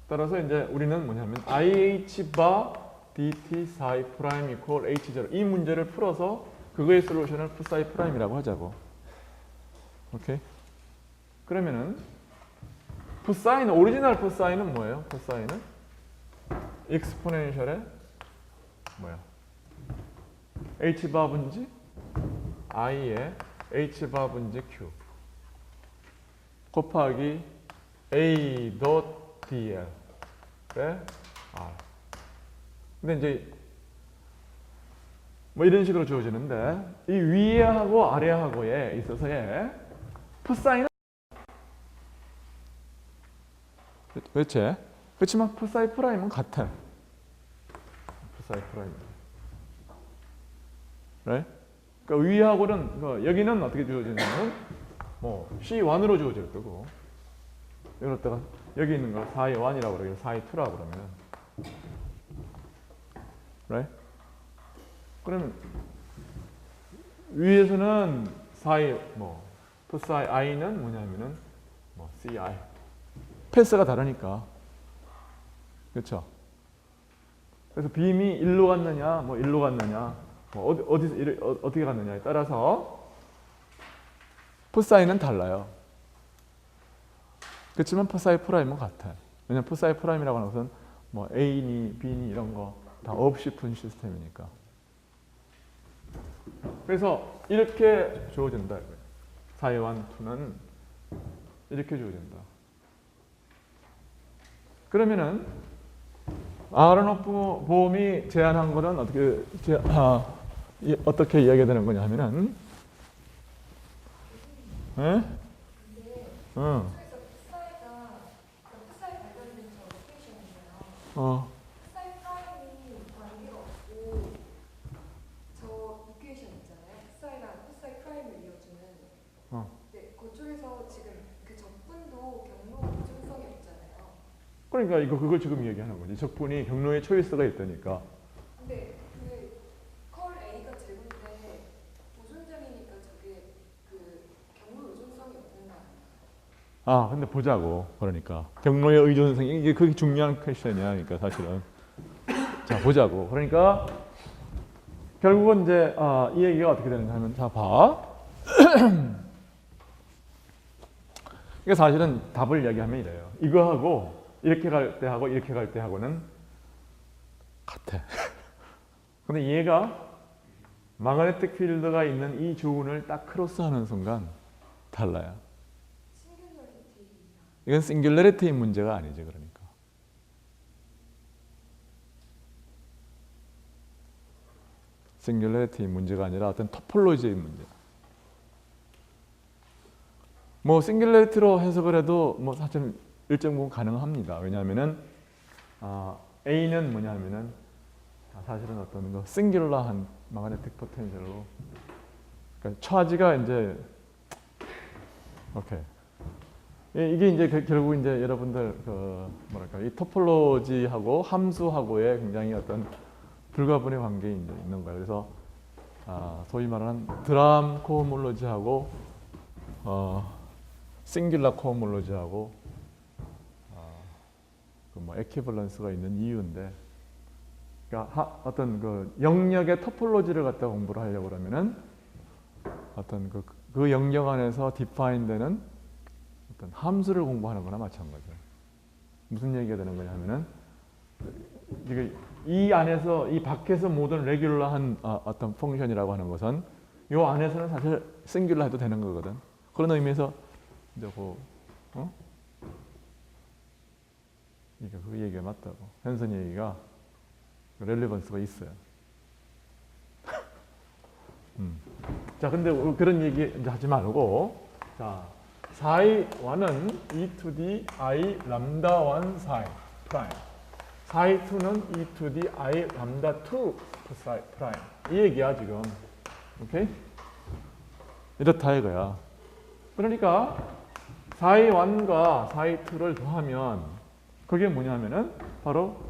따라서 이제 우리는 뭐냐면 IH 바 DT 사이 프라임 이퀄 H0 이 문제를 풀어서 그거의 솔루션을 푸사이 프라임이라고 하자고. 오케이? 그러면은 푸사인 오리지널 푸사인은 뭐예요? 푸사인은 익스포넨셜의 뭐야? H 바 분지 I의 H 바 분지 Q 곱하기 A 덧 DL의 R. 근데 이제 뭐 이런 식으로 주어지는데 이 위하고 아래하고에 있어서의 푸사인은 그렇지? 그렇지만 푸사이 프라임은 같아. 푸사이 프라임. right? 그러니까 위하고는 여기는 어떻게 주어지냐면 뭐 C1으로 주어질 거고 이럴 때가 여기 있는 거 4의 1이라고 그러고 4의 2라고 그러면 right? 그러면 위에서는 4의 뭐 푸사이 I는 뭐냐면은 뭐 CI 패스가 다르니까 그렇죠? 그래서 빔이 일로 갔느냐 뭐 일로 갔느냐 뭐 어디서 어떻게 갔느냐에 따라서 푸사이는 달라요. 그렇지만 푸사이 프라임은 같아요. 왜냐면 푸사이 프라임이라고 하는 것은 뭐 A니 B니 이런 거 다 없이 푼 시스템이니까. 그래서 이렇게 주어진다. 4의 1, 2는 이렇게 주어진다. 그러면은 아로노프 보험이 제안한 거는 어떻게 이야기가 되는 거냐 하면은 예? 응. 푸사이 프라임이 관계가 없고 저 이퀘이션 있잖아요. 푸사이랑 푸사이 프라임을 이어주는 네, 그쪽에서 지금 그 적분도 경로 보증성이 없잖아요. 그러니까 그걸 지금 얘기하는 거지. 적분이 경로에 초이스가 있다니까. 근데 컬 A가 제곱인데 보존적이니까 저게 경로 의존성이 없는 거 아니에요? 근데 보자고. 그러니까 경로의 의존성이 이게 그게 중요한 퀘션이야. 그러니까 사실은 자 보자고. 그러니까 결국은 이제 이 얘기가 어떻게 되는가 하면 자 봐. 이게 사실은 답을 이야기하면 이래요. 이거하고 이렇게 갈 때 하고 이렇게 갈 때 하고는 같아. 근데 얘가 마그네틱 필드가 있는 이 조운을 딱 크로스하는 순간 달라요. 이건 싱귤러리티 문제가 아니지. 그러니까 싱귤러리티 문제가 아니라 어떤 토폴로지의 문제. 뭐 싱귤러리티로 해석을 해도 뭐 사실 일정 부분 가능합니다. 왜냐하면은 A는 뭐냐면은 사실은 어떤 거 싱귤러한 마그네틱 포텐셜로 그러니까 차지가 이제 오케이. 이게 이제 결국 이제 여러분들 뭐랄까 이 토폴로지하고 함수하고의 굉장히 어떤 불가분의 관계에 이제 있는 거예요. 그래서 소위 말하는 드럼 코호몰로지하고 싱귤러 코호몰로지하고 그 에퀴벌런스가 있는 이유인데, 그러니까 어떤 그 영역의 토폴로지를 갖다 공부를 하려고 그러면은 어떤 그 영역 안에서 디파인되는 어떤 함수를 공부하는 거나 마찬가지예요. 무슨 얘기가 되는 거냐면은 이 안에서 이 밖에서 모든 레귤러한 어떤 펑션이라고 하는 것은 이 안에서는 사실 싱귤러 해도 되는 거거든. 그런 의미에서 이제 그 얘기가 맞다고. henson 얘기가 렐리번스가 있어요. 자, 근데 그런 얘기 이제 하지 말고, 자, 사이 1은 e to the i 람다 1 사이 프라임, 사이 2는 e to the i 람다 2 사이 프라임. 이 얘기야 지금. 오케이? 이렇다 이거야. 그러니까 사이 1과 사이 2를 더하면 그게 뭐냐면은 바로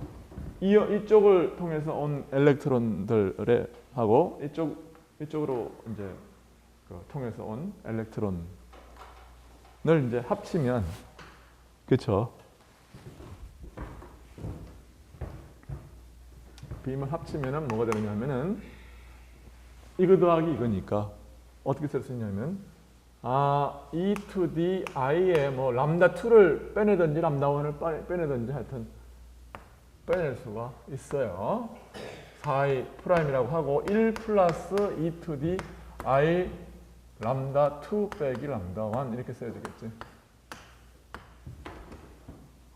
이쪽을 통해서 온 엘렉트론들에 하고 이쪽으로 이제 통해서 온 엘렉트론을 이제 합치면, 그렇죠? 빔을 합치면은 뭐가 되느냐면은 이거 더하기 이거니까 어떻게 쓸 수 있냐면 e to the i에 뭐 람다 2를 빼내든지 람다 1을 빼내든지 하여튼 빼낼 수가 있어요. 사이 프라임이라고 하고 1 플러스 e to the i 람다 2 빼기 람다 1 이렇게 써야 되겠지.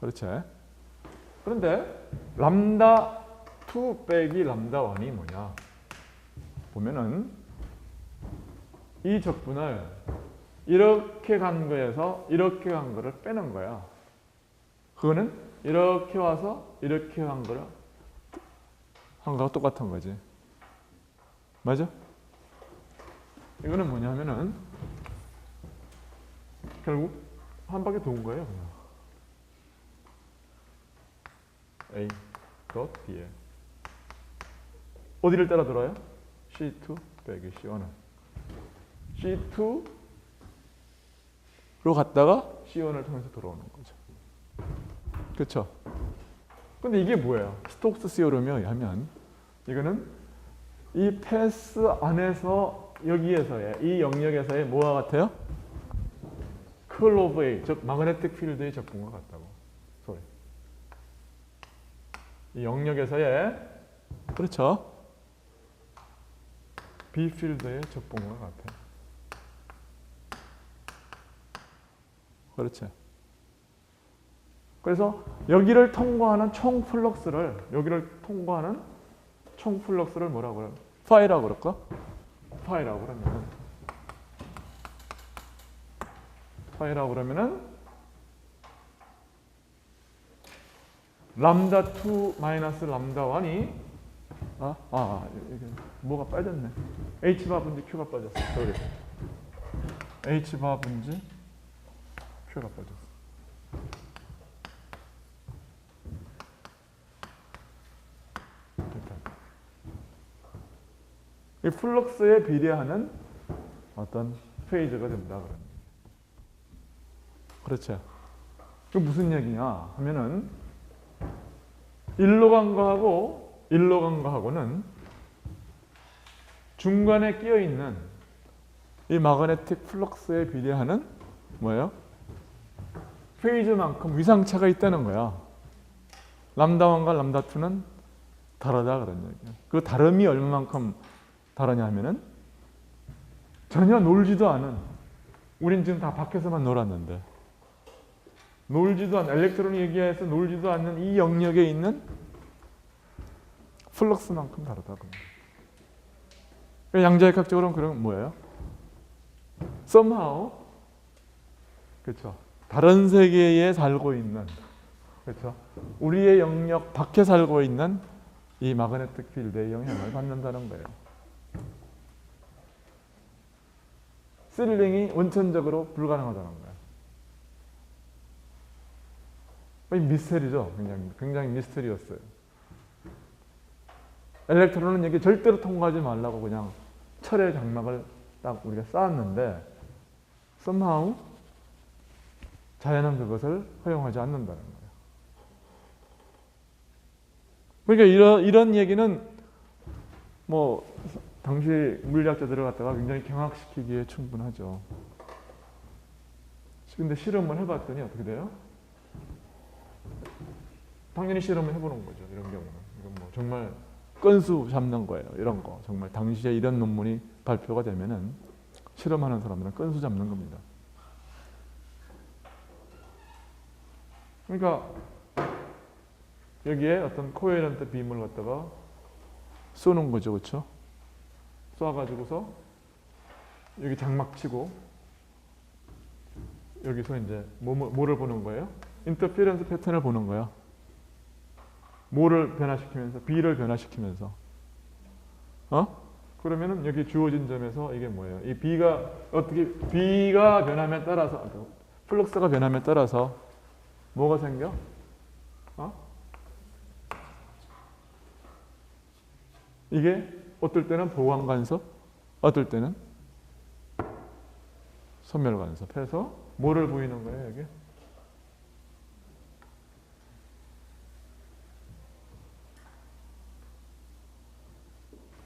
그렇지? 그런데 람다 2 빼기 람다 1이 뭐냐? 보면은 이 적분을 이렇게 간 거에서 이렇게 간 거를 빼는 거야. 그거는 이렇게 와서 이렇게 한 거랑 똑같은 거지. 맞아? 이거는 뭐냐면은 결국 한 바퀴 도는 거예요. 그냥. A 덧 B에 어디를 따라 돌아요? C2 빼기 C1은 C2로 갔다가 C1을 통해서 돌아오는 거죠. 그렇죠? 근데 이게 뭐예요? 스톡스 시오름에 의하면 이거는 이 패스 안에서 여기에서의 이 영역에서의 뭐와 같아요? curl of A, 즉 마그네틱 필드의 적분과 같다고. 소리. 이 영역에서의, 그렇죠? B 필드의 적분과 같아요. 그렇죠? 그래서 여기를 통과하는 총 플럭스를 뭐라고 그래요? 파이라고 그럴까? 파이라고 그러면은 람다 2 마이너스 람다 1이 이게 뭐가 빠졌네. H바 분지 Q가 빠졌어. 저기 H바 분지 Q가 빠졌어. 이 플럭스에 비례하는 어떤 페이지가 된다. 그렇죠. 그 무슨 얘기냐 하면은 일로 간 거하고는 중간에 끼어 있는 이 마그네틱 플럭스에 비례하는 뭐예요? 페이지만큼 위상차가 있다는 거야. 람다 1과 람다 2는 다르다 그런 얘기야. 그 다름이 얼마만큼 다르냐 하면은 전혀 놀지도 않은, 우린 지금 다 밖에서만 놀았는데 놀지도 않은, 엘렉트론이 얘기해서 놀지도 않는 이 영역에 있는 플럭스만큼 다르다고. 양자역학적으로는 그런 뭐예요? somehow, 그렇죠? 다른 세계에 살고 있는, 그렇죠? 우리의 영역 밖에 살고 있는 이 마그네틱 필드의 영향을 받는다는 거예요. 스릴링이 원천적으로 불가능하다는 거야. 미스터리죠. 굉장히 미스터리였어요. 엘렉트론은 여기 절대로 통과하지 말라고 그냥 철의 장막을 딱 우리가 쌓았는데 somehow 자연은 그것을 허용하지 않는다는 거예요. 그러니까 이런 얘기는 뭐 당시 물리학자들을 갖다가 굉장히 경악시키기에 충분하죠. 근데 실험을 해봤더니 어떻게 돼요? 당연히 실험을 해보는 거죠. 이런 경우는. 이건 뭐 정말 건수 잡는 거예요. 이런 거. 정말 당시에 이런 논문이 발표가 되면은 실험하는 사람들은 건수 잡는 겁니다. 그러니까 여기에 어떤 코헤런트 빔을 갖다가 쏘는 거죠. 그렇죠? 쏴가지고서 여기 장막 치고 여기서 이제 뭐를 보는 거예요? 인터피런스 패턴을 보는 거예요. 뭐를 변화시키면서? B를 변화시키면서. 그러면은 여기 주어진 점에서 이게 뭐예요? 이 B가 어떻게 B가 변함에 따라서 플럭스가 변함에 따라서 뭐가 생겨? 이게 어떨 때는 보완 간섭, 어떨 때는 소멸 간섭 해서 뭐를 보이는 거예요, 여기?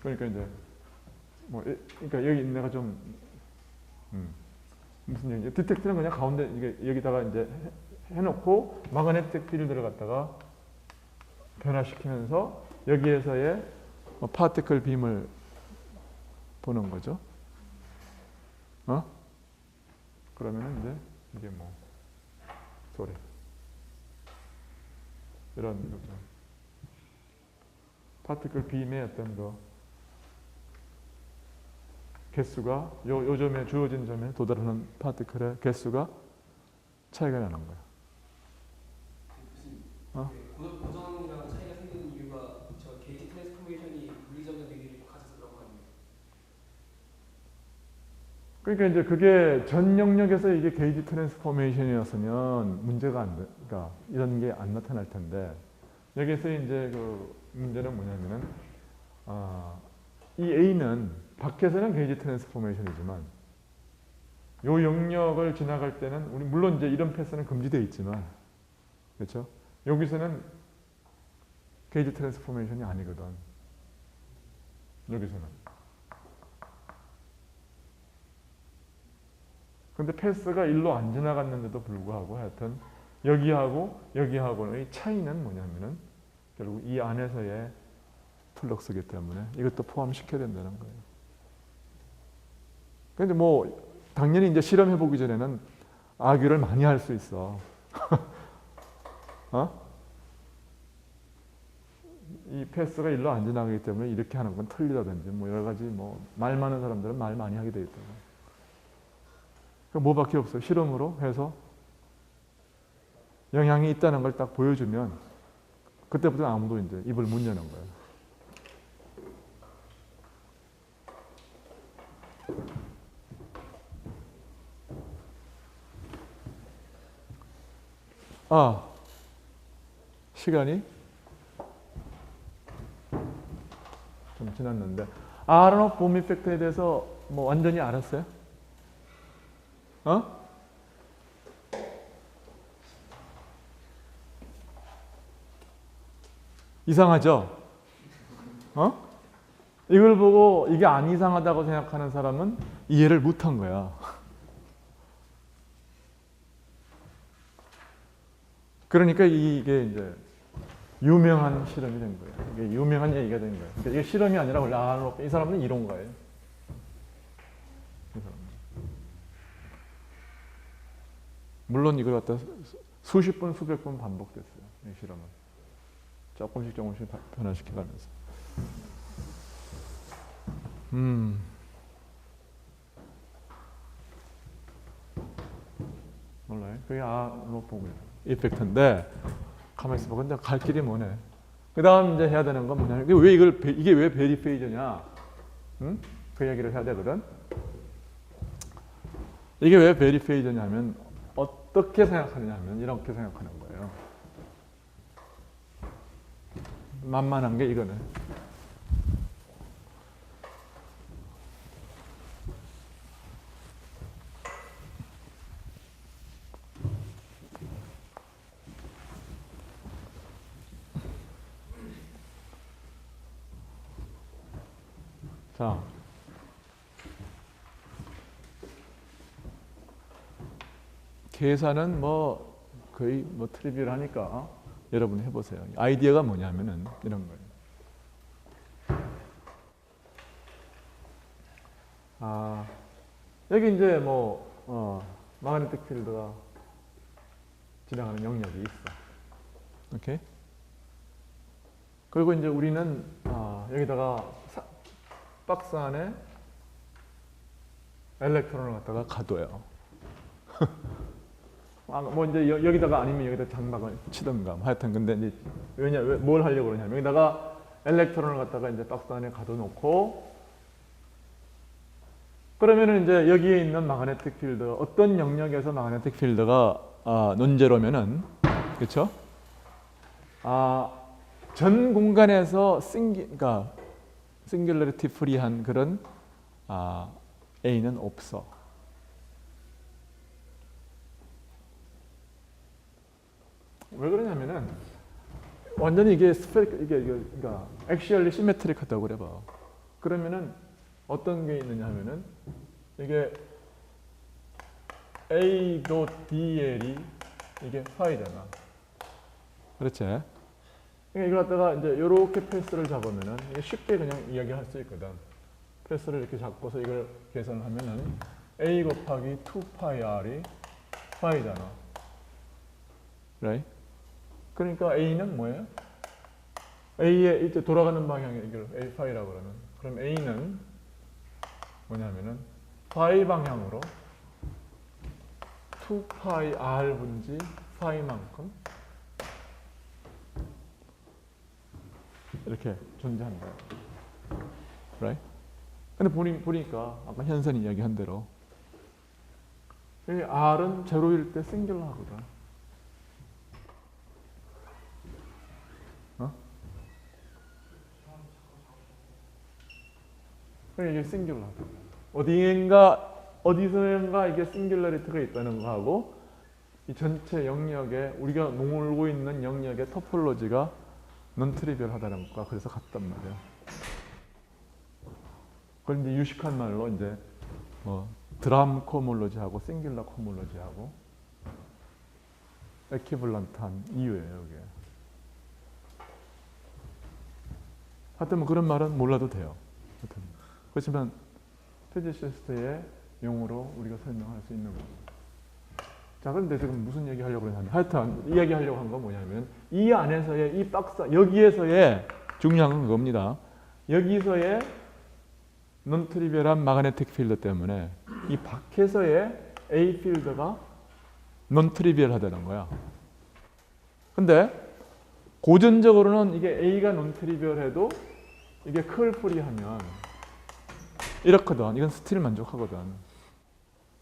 그러니까 이제 그러니까 여기 내가 좀 무슨 얘기죠? 디텍트는 그냥 가운데 이게 여기다가 이제 해놓고 마그네틱 필드를 갖다가 변화시키면서 여기에서의 파티클 빔을 보는 거죠. 그러면 이제 이게 뭐 소리 이런 파티클 빔의 어떤 거 개수가 요 점에 주어진 점에 도달하는 파티클의 개수가 차이가 나는 거예요. 고정이랑 차이가 생기는 이유가 저 게이지 트랜스포메이션이 물리적인 의미를 가져서 그런 거 아니에요? 그러니까 이제 그게 전 영역에서 이게 게이지 트랜스포메이션이었으면 문제가 안 돼. 그러니까 이런 게 안 나타날 텐데 여기서 이제 그 문제는 뭐냐면은 이 A는 밖에서는 게이지 트랜스포메이션이지만 요 영역을 지나갈 때는 우리 물론 이제 이런 패스는 금지되어 있지만 그렇죠? 여기서는 게이지 트랜스포메이션이 아니거든. 여기서는. 근데 패스가 일로 안 지나갔는데도 불구하고 하여튼 여기하고의 차이는 뭐냐면은 결국 이 안에서의 플럭스이기 때문에 이것도 포함시켜야 된다는 거예요. 근데 뭐 당연히 이제 실험해 보기 전에는 아규를 많이 할 수 있어. 이 패스가 일로 안 지나가기 때문에 이렇게 하는 건 틀리다든지 뭐 여러 가지 뭐 말 많은 사람들은 말 많이 하게 돼 있다고. 그러니까 뭐밖에 없어요. 실험으로 해서 영향이 있다는 걸 딱 보여주면 그때부터 아무도 이제 입을 못 여는 거예요. 시간이 좀 지났는데 아르노프 봄 이펙트에 대해서 뭐 완전히 알았어요? 이상하죠? 이걸 보고 이게 안 이상하다고 생각하는 사람은 이해를 못한 거야. 그러니까 이게 이제 유명한 실험이 된 거예요. 이게 유명한 얘기가 된 거예요. 그러니까 이게 실험이 아니라 원래 이 사람은 이런 거예요. 물론 이걸 갖다 수십 번, 수백 번 반복됐어요. 이 실험은. 조금씩 변화시켜가면서. 몰라요. 그게 아르노프 이펙트인데 가만히 있어봐. 근데 갈 길이 뭐네. 그 다음 이제 해야 되는 건 뭐냐면 이게 왜 베리 페이저냐? 그 얘기를 해야 되거든. 이게 왜 베리 페이저냐면 어떻게 생각하느냐면 이렇게 생각하는 거예요. 만만한 게 이거네. 자, 계산은 뭐 거의 뭐 트리비얼하니까 여러분 해보세요. 아이디어가 뭐냐면은 이런 거예요. 여기 이제 뭐 마그네틱 필드가 지나가는 영역이 있어. 오케이? 그리고 이제 우리는 여기다가 박스 안에 엘렉트론을 갖다가 가둬요. 뭐 이제 여기다가 아니면 여기다 장막을 치던가 뭐 하여튼 근데 이제 뭘 하려고 그러냐면 여기다가 엘렉트론을 갖다가 이제 박스 안에 가둬놓고 그러면은 이제 여기에 있는 마그네틱 필드 어떤 영역에서 마그네틱 필드가 논제로면은 그렇죠? 전 공간에서 그러니까 싱귤러리티 프리한 그런 A는 없어. 왜 그러냐면은 완전히 이게 그러니까 액시얼리 시메트릭하다고 그래봐. 그러면은 어떤 게 있느냐 하면은 이게 A 도 DL이 이게 파이잖아. 그렇지? 그러니까 이걸 갖다가 이제 이렇게 패스를 잡으면은 이게 쉽게 그냥 이야기할 수 있거든. 패스를 이렇게 잡고서 이걸 계산하면은 A 곱하기 2파이 R이 파이잖아. right? 그러니까 A는 뭐예요? A의 이제 돌아가는 방향이 이걸 A 파이라고 그러는. 그럼 A는 뭐냐면은 파이 방향으로 2파이 R 분지 파이만큼 이렇게 존재한다. right? 근데 보니까 아까 현선이 이야기한 대로 여기 R은 제로일 때 싱귤러 하거든. 그러니까 이게 싱귤러하다. 어디서인가 이게 싱귤러리티가 있다는 거하고 이 전체 영역에 우리가 놀고 있는 영역의 토폴로지가 non-trivial하다는 것과 그래서 같단 말이야. 그걸 이제 유식한 말로 이제 뭐 드람 코몰로지하고 싱귤러 코몰로지하고 에퀴벌런트한 이유예요, 이게. 하여튼 뭐 그런 말은 몰라도 돼요. 하여튼. 그렇지만 피지시스트의 용어로 우리가 설명할 수 있는 겁니다. 자, 그런데 지금 무슨 얘기 하려고 그러냐면 하여튼 이야기하려고 한 건 뭐냐면 이 안에서의 이 박스 여기에서의 중요한 건 그겁니다. 여기서의 non-trivial한 마그네틱 필드 때문에 이 밖에서의 A 필드가 non-trivial하다는 거야. 근데 고전적으로는 이게 A가 non-trivial해도 이게 curl-free하면 이렇거든. 이건 스틸 만족하거든.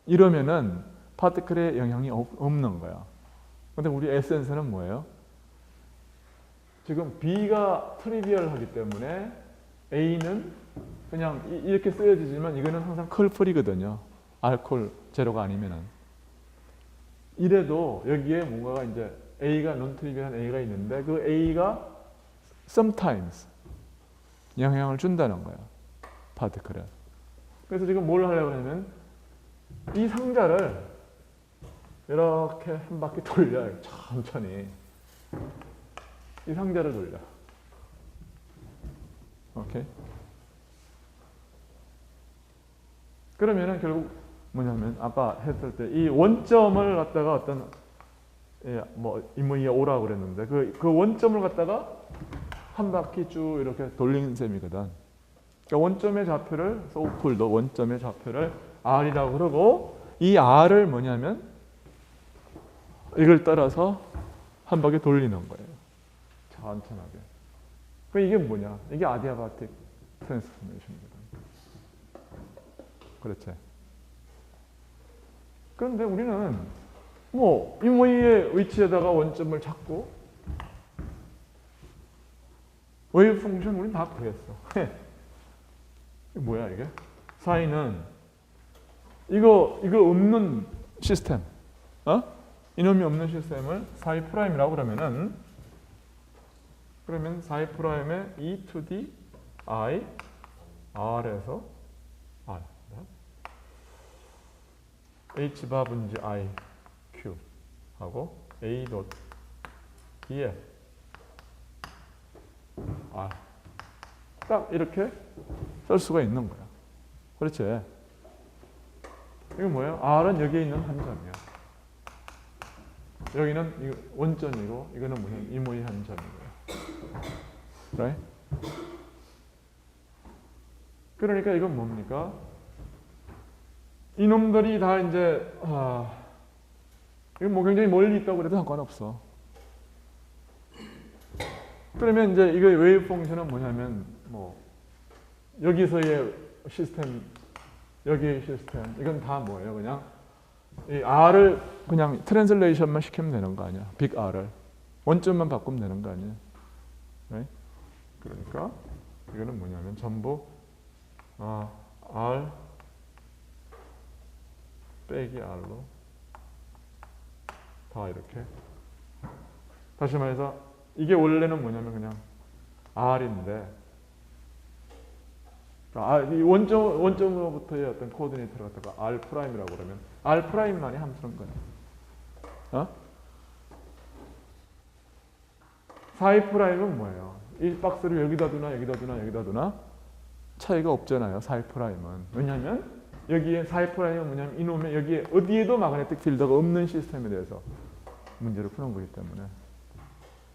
이러면은 파티클에 영향이 없는 거야. 근데 우리 에센스는 뭐예요? 지금 B가 트리비얼하기 때문에 A는 그냥 이렇게 쓰여지지만 이거는 항상 컬프리거든요. 알코올 제로가 아니면은. 이래도 여기에 뭔가가 이제 A가 non-trivial한 A가 있는데 그 A가 sometimes 영향을 준다는 거야. 파티클에. 그래서 지금 뭘 하려고 하냐면 이 상자를 이렇게 한 바퀴 돌려요. 천천히. 이 상자를 돌려. 오케이? 그러면은 결국 뭐냐면 아까 했을 때 이 원점을 갖다가 어떤 뭐 인문이에 오라고 그랬는데 그 원점을 갖다가 한 바퀴 쭉 이렇게 돌리는 셈이거든. 그러니까 원점의 좌표를 소콜도 원점의 좌표를 R이라고 그러고 이 R을 뭐냐면 이걸 따라서 한 바퀴 돌리는 거예요. 천천하게. 그 이게 뭐냐? 이게 아디아바틱 트랜스포메이션이거든. 그렇지. 그런데 우리는 뭐 인모의 위치에다가 원점을 잡고 웨이브 펑션 우리는 다 구했어. 이게 뭐야 이게? 사인은 이거 없는 시스템, 이놈이 없는 시스템을 사이 프라임이라고 그러면 사이 프라임의 e to the i R에서 R H 바 분지 I Q 하고 A 닷 D에 R 딱 이렇게 쓸 수가 있는 거야. 그렇지? 이건 뭐예요? R은 여기에 있는 한 점이야. 여기는 원점이고 이거는 무슨 이모의 한 점이고요. right? 그러니까 이건 뭡니까? 이놈들이 다 이제 이건 뭐 굉장히 멀리 있다고 그래도 상관없어. 그러면 이제 이거 웨이브 펑션은 뭐냐면 뭐 여기서의 시스템, 여기의 시스템 이건 다 뭐예요? 그냥 이 R을 그냥 트랜슬레이션만 시키면 되는 거 아니야? 빅 R을 원점만 바꾸면 되는 거 아니야? right? 그러니까 이거는 뭐냐면 전부 R 빼기 R로 다 이렇게. 다시 말해서 이게 원래는 뭐냐면 그냥 R인데 이 원점으로부터의 어떤 코디네이터를 갖다가 R 프라임이라고 그러면 R 프라임만이 함수는 거야. 4 프라임은 뭐예요? 이 박스를 여기다 두나 여기다 두나 여기다 두나 차이가 없잖아요. 4 프라임은. 왜냐하면 여기에 4 프라임은 뭐냐면 이놈의 여기에 어디에도 마그네틱 필드가 없는 시스템에 대해서 문제를 푸는 거기 때문에.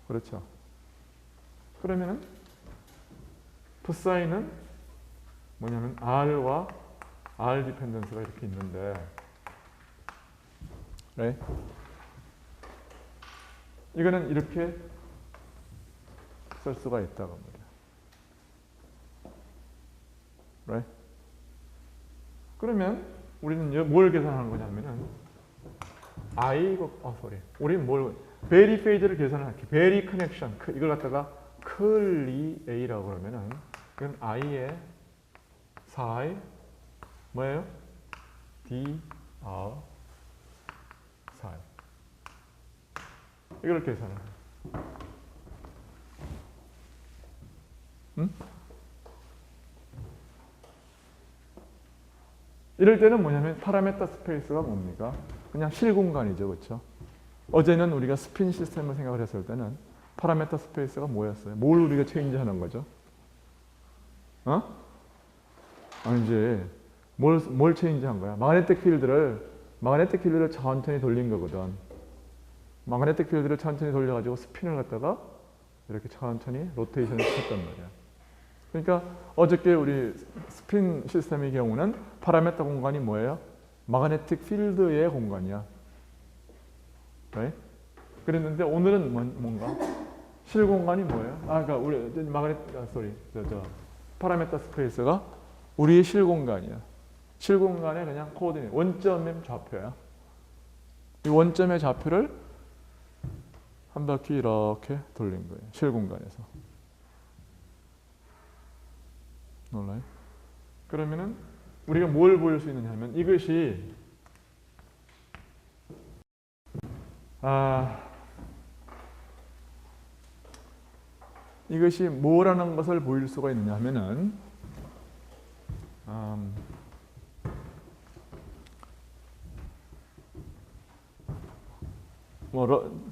그렇죠. 그러면은 푸사인은 뭐냐면 R와 R 디펜던스가 이렇게 있는데 right? 이거는 이렇게 쓸 수가 있다고 합니다. right? 그러면 우리는 뭘 계산하는 거냐면은 우리는 뭘 베리 페이지를 계산할게. 베리 커넥션 이걸 갖다가 curly A라고 그러면은 이건 I의 4 뭐예요? D R 4 이걸 계산을 해요. 응? 이럴 때는 뭐냐면 파라메터 스페이스가 뭡니까? 그냥 실공간이죠. 그렇죠? 어제는 우리가 스핀 시스템을 생각을 했을 때는 파라메터 스페이스가 뭐였어요? 뭘 우리가 체인지하는 거죠? 아니지. 뭘 체인지한 거야? 마그네틱 필드를 천천히 돌린 거거든. 마그네틱 필드를 천천히 돌려가지고 스핀을 갖다가 이렇게 천천히 로테이션을 시켰단 말이야. 그러니까 어저께 우리 스핀 시스템의 경우는 파라메터 공간이 뭐예요? 마그네틱 필드의 공간이야. right? 그랬는데 오늘은 뭔가 실 공간이 뭐예요? 그러니까 우리 파라메터 스페이스가 우리의 실 공간이야. 실 공간에 그냥 코디네이트 원점의 좌표야. 이 원점의 좌표를 한 바퀴 이렇게 돌린 거예요. 실 공간에서. 놀라요? 그러면은 우리가 뭘 보일 수 있느냐 하면 이것이 이것이 뭐라는 것을 보일 수가 있느냐 하면은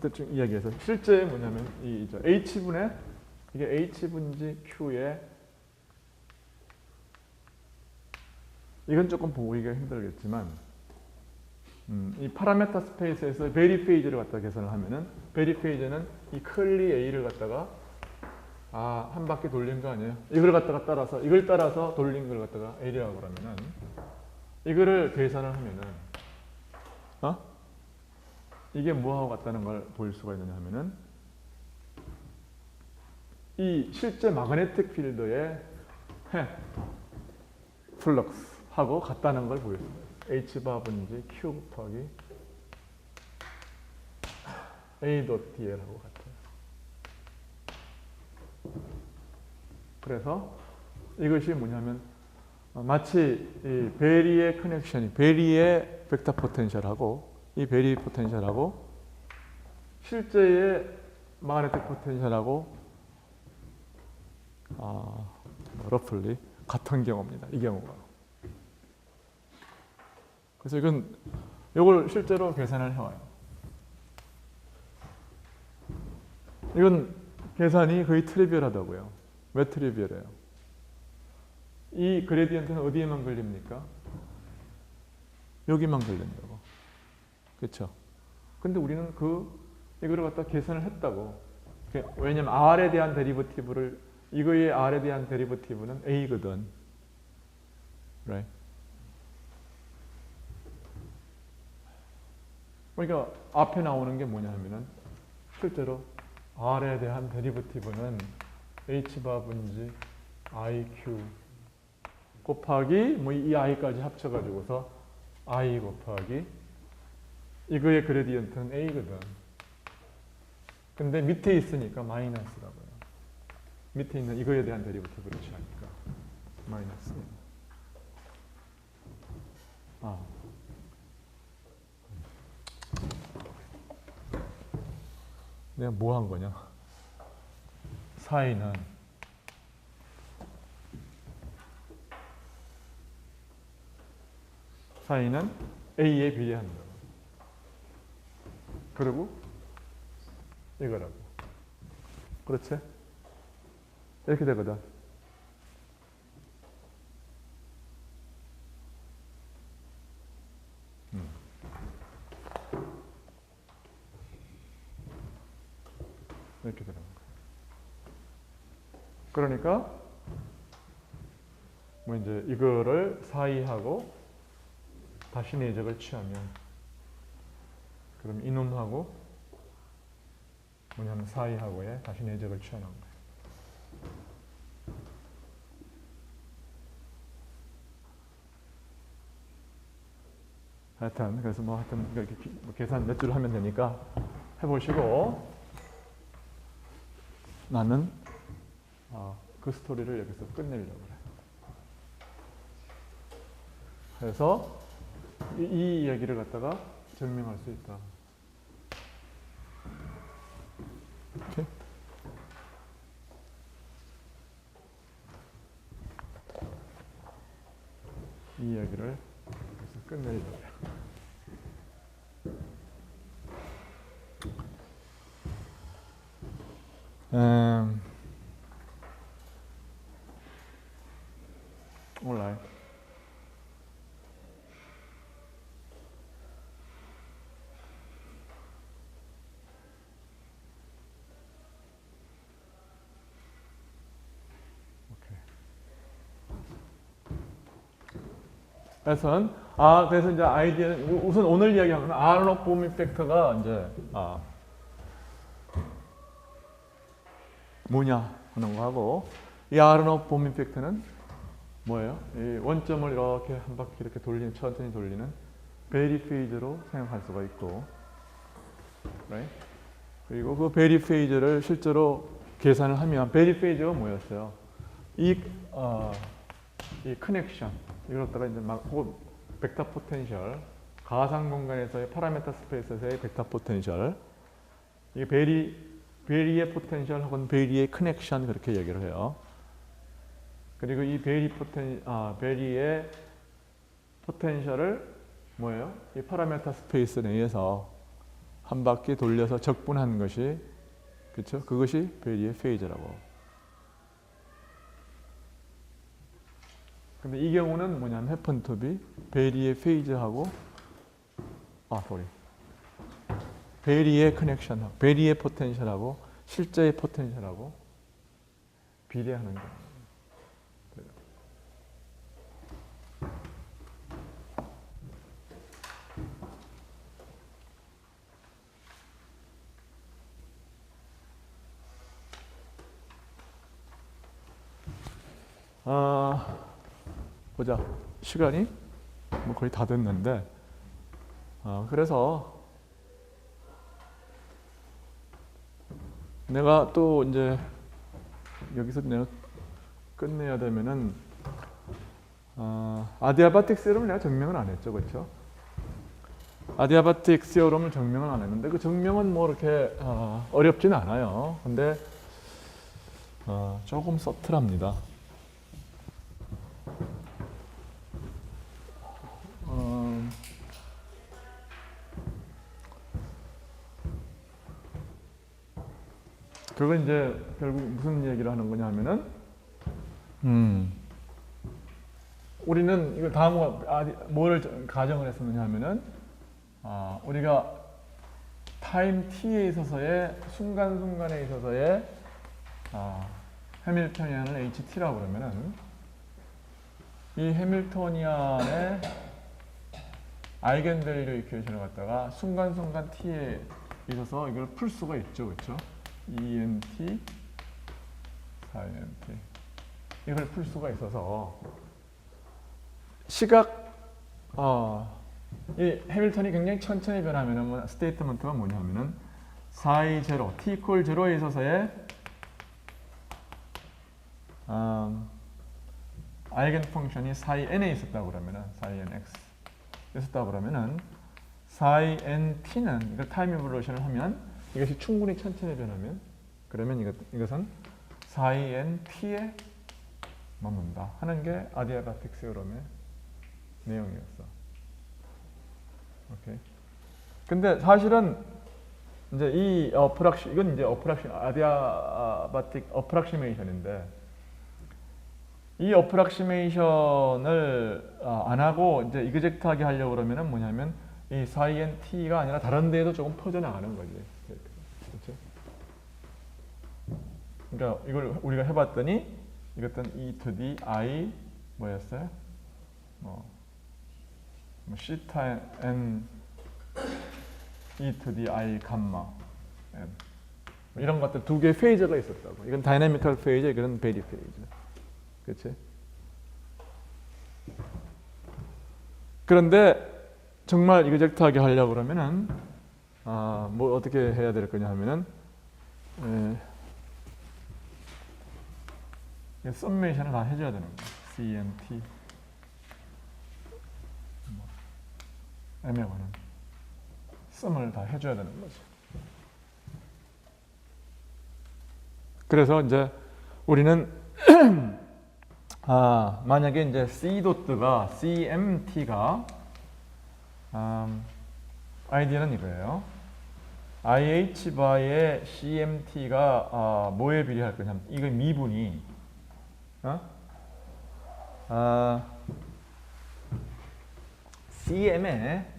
대충 이야기해서 실제 뭐냐면 이 H분의 이게 H분지 Q의 이건 조금 보기가 힘들겠지만 이 파라메터 스페이스에서 베리 페이지를 갖다가 계산을 하면은 베리 페이지는 이 curly A를 갖다가 한 바퀴 돌린 거 아니에요? 이걸 따라서 돌린 걸 갖다가 A라고 그러면은 이거를 계산을 하면은 이게 뭐하고 같다는 걸 보일 수가 있느냐 하면은 이 실제 마그네틱 필드의 플럭스하고 같다는 걸 보일 수가 있어요. H바 분지 Q 곱하기 A.dl하고 같아요. 그래서 이것이 뭐냐면 마치 이 베리의 커넥션이 베리의 벡터 포텐셜하고 이 베리 포텐셜하고 실제의 마그네틱 포텐셜하고 러플리 같은 경우입니다. 이 경우가. 그래서 이걸 실제로 계산을 해와요. 이건 계산이 거의 트리비얼하다고요. 왜 트리비얼해요? 이 그레디언트는 어디에만 걸립니까? 여기만 걸린다고. 그렇죠? 근데 우리는 이거를 갖다 계산을 했다고. 왜냐면 R에 대한 데리버티브를 이거의 R에 대한 데리버티브는 A거든. Right? 그러니까 앞에 나오는 게 뭐냐 하면은 실제로 R에 대한 데리버티브는 H바 분지 IQ 곱하기 이 I까지 합쳐가지고서 I 곱하기 이거의 그레디언트는 A거든. 근데 밑에 있으니까 마이너스라고요. 밑에 있는 이거에 대한 데리버티브를 취하니까 마이너스. 내가 뭐 한 거냐? 사인은 A에 비례한다. 그리고 이거라고. 그렇지? 이렇게 되거든. 이렇게 되는 거예요. 그러니까 이제 이거를 사이하고 다시 내적을 취하면 그럼 이놈하고 뭐냐면 사이하고의 다시 내적을 취하는 거예요. 하여튼 그래서 이렇게 계산 몇 줄 하면 되니까 해보시고 나는 그 스토리를 여기서 끝내려고 그래. 그래서 이 이야기를 갖다가 증명할 수 있다. 오케이? 이 이야기를 여기서 끝내려고 그래. Alright. 그래서 이제 아이디어는 우선 오늘 이야기하는 아르노 봄 팩터가 이제 뭐냐 하는 거 하고 이 아르노 봄 팩터는 뭐예요? 이 원점을 이렇게 한 바퀴 이렇게 천천히 돌리는 베리 페이즈로 생각할 수가 있고, right? 그리고 그 베리 페이즈를 실제로 계산을 하면 베리 페이즈가 뭐였어요? 이 커넥션 이걸 갖다가 이제 벡터 포텐셜 가상 공간에서의 파라메터 스페이스에서의 벡터 포텐셜 이게 베리의 포텐셜 혹은 베리의 커넥션 그렇게 얘기를 해요. 그리고 이 베리의 포텐셜을 뭐예요? 이 파라메터 스페이스 내에서 한 바퀴 돌려서 적분한 것이 그렇죠? 그것이 베리의 페이즈라고. 근데 이 경우는 뭐냐면 happen to be 베리의 페이즈하고 베리의 커넥션, 베리의 포텐셜하고 실제의 포텐셜하고 비례하는 거예요. 보자. 시간이 거의 다 됐는데 그래서 내가 또 이제 여기서 내가 끝내야 되면은 아디아바틱 세럼을 내가 증명을 안 했죠, 그렇죠? 아디아바틱 세럼을 증명을 안 했는데 그 증명은 뭐 이렇게 어렵진 않아요. 근데 조금 서툴합니다. 그건 이제 결국 무슨 얘기를 하는 거냐 하면은 우리는 이걸 뭐를 가정을 했었느냐 하면은 우리가 타임 t에 있어서의 순간순간에 있어서의 해밀토니안을 ht라고 그러면은 이 해밀토니안의 아이겐밸류 이퀘이션을 갖다가 순간순간 t에 있어서 이걸 풀 수가 있죠, 그렇죠? ENT, 4ENT 이걸 풀 수가 있어서 이 해밀턴이 굉장히 천천히 변하면은 스테이트먼트가 뭐냐면은 4이 0, t equal 0에 있어서의 아이겐 펑션이 4이 n에 있었다고 그러면은 4이 nx 있었다고 그러면은 4이 nt는 이걸 타임 이볼루션을 하면 이것이 충분히 천천히 변하면 그러면 이것은 4이 nt에 머문다 하는 게 아디아바틱 세오럼의 내용이었어. 오케이. 근데 사실은 이제 이건 이제 아디아바틱 어프락시메이션인데 이 어프락시메이션을 안 하고 이제 이그젝트하게 하려고 그러면은 뭐냐면 이 4ENT가 아니라 다른 데에도 조금 퍼져나가는 거지. 그렇죠? 그러니까 이걸 우리가 해봤더니 이것은 e to the i 뭐였어요? 시타 n e to the i 감마 n 이런 것들 두 개의 페이저가 있었다고. 이건 다이내미컬 페이저, 이건 베리 페이저. 그렇지? 그런데 정말 이그젝트하게 하려고 그러면은 뭐 어떻게 해야 될 거냐 하면은 썸메이션을 다 해줘야 되는 거야. CMT 애매하는 썸을 다 해줘야 되는 거지. 그래서 이제 우리는 만약에 이제 C 도트가 CMT가 아이디어는 이거예요. IH 바의 CMT가 뭐에 비례할 거냐면 이거 미분이 CM에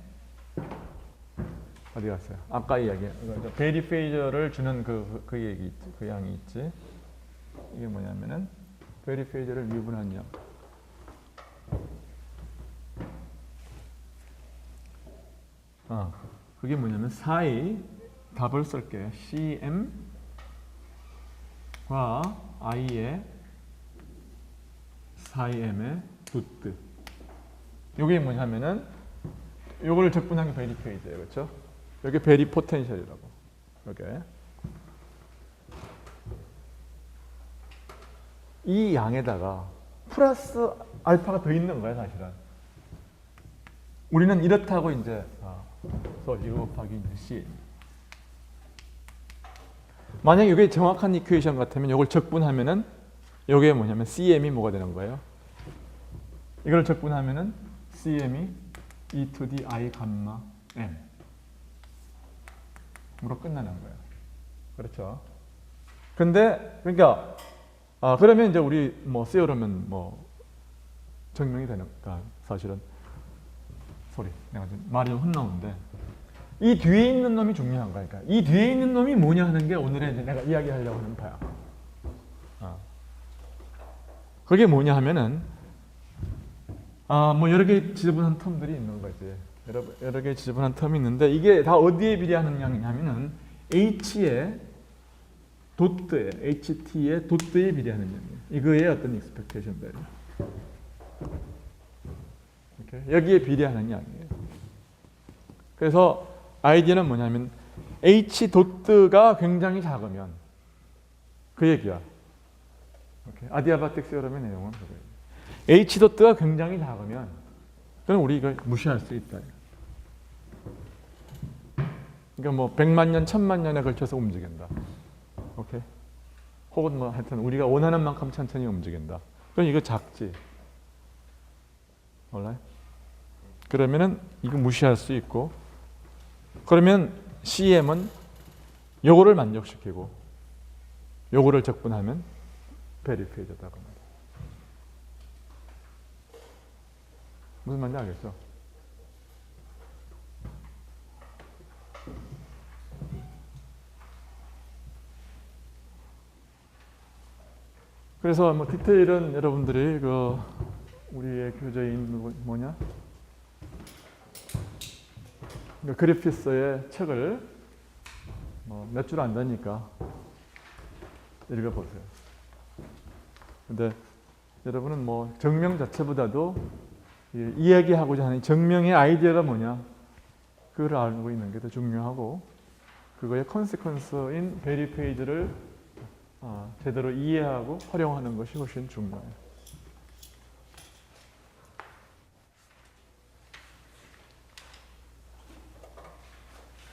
어디 갔어요? 아까 이야기 베리 페이저를 주는 그 얘기 있지, 그 양이 있지. 이게 뭐냐면은 베리 페이저를 미분한 양. 그게 뭐냐면 4의 답을 쓸게요. CM과 I의 4m의 도트. 이게 뭐냐면은 요거를 적분한 게 베리 페이저예요, 그렇죠? 여기 베리 포텐셜이라고. 이렇게 이 양에다가 플러스 알파가 더 있는 거야, 사실은. 우리는 이렇다고 이제 그래서 이거 곱하기 C. 만약 이게 정확한 이퀘이션 같으면 이걸 적분하면은 이게 뭐냐면 CM이 뭐가 되는 거예요? 이걸 적분하면은 CM이 e to the i 감마 m 으로 끝나는 거예요. 그렇죠? 근데 그러니까 그러면 이제 우리 뭐 세오르면 뭐 증명이 되니까 사실은 내가 지금 말이 좀 혼나오는데 이 뒤에 있는 놈이 중요한 거야. 그러니까 이 뒤에 있는 놈이 뭐냐 하는 게 오늘의 이제 내가 이야기하려고 하는 바야. 그게 뭐냐 하면은 뭐 여러 개 지저분한 텀들이 있는 거지. 여러 개 지저분한 텀이 있는데 이게 다 어디에 비례하는 양이냐면은 H의 도트에 HT의 도트에 비례하는 양이에요. 이거의 어떤 expectation value. 여기에 비례하는 양이에요. 그래서 아이디어는 뭐냐면 H 도트가 굉장히 작으면 그 얘기야. 아디아바틱 세오럼의 내용은 그거예요. H 도트가 굉장히 작으면 그럼 우리 이걸 무시할 수 있다. 그러니까 뭐 100만 년, 1000만 년에 걸쳐서 움직인다. 오케이? 혹은 뭐 하여튼 우리가 원하는 만큼 천천히 움직인다. 그럼 이거 작지. 몰라요? 그러면은 이거 무시할 수 있고 그러면 CM은 요거를 만족시키고 요거를 적분하면 베리페이저다고 합니다. 무슨 말인지 알겠죠? 그래서 뭐 디테일은 여러분들이 그 우리의 교재인 뭐냐? 그리피스의 책을 뭐 몇 줄 안 되니까 읽어보세요. 근데 여러분은 뭐 정명 자체보다도 이야기하고자 하는 정명의 아이디어가 뭐냐? 그걸 알고 있는 게 더 중요하고 그거의 컨시퀀스인 베리페이지를 제대로 이해하고 활용하는 것이 훨씬 중요해요.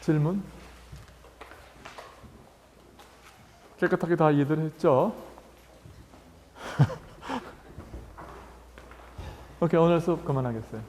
질문? 깨끗하게 다 이해를 했죠? 오케이, 오늘 수업 그만하겠어요.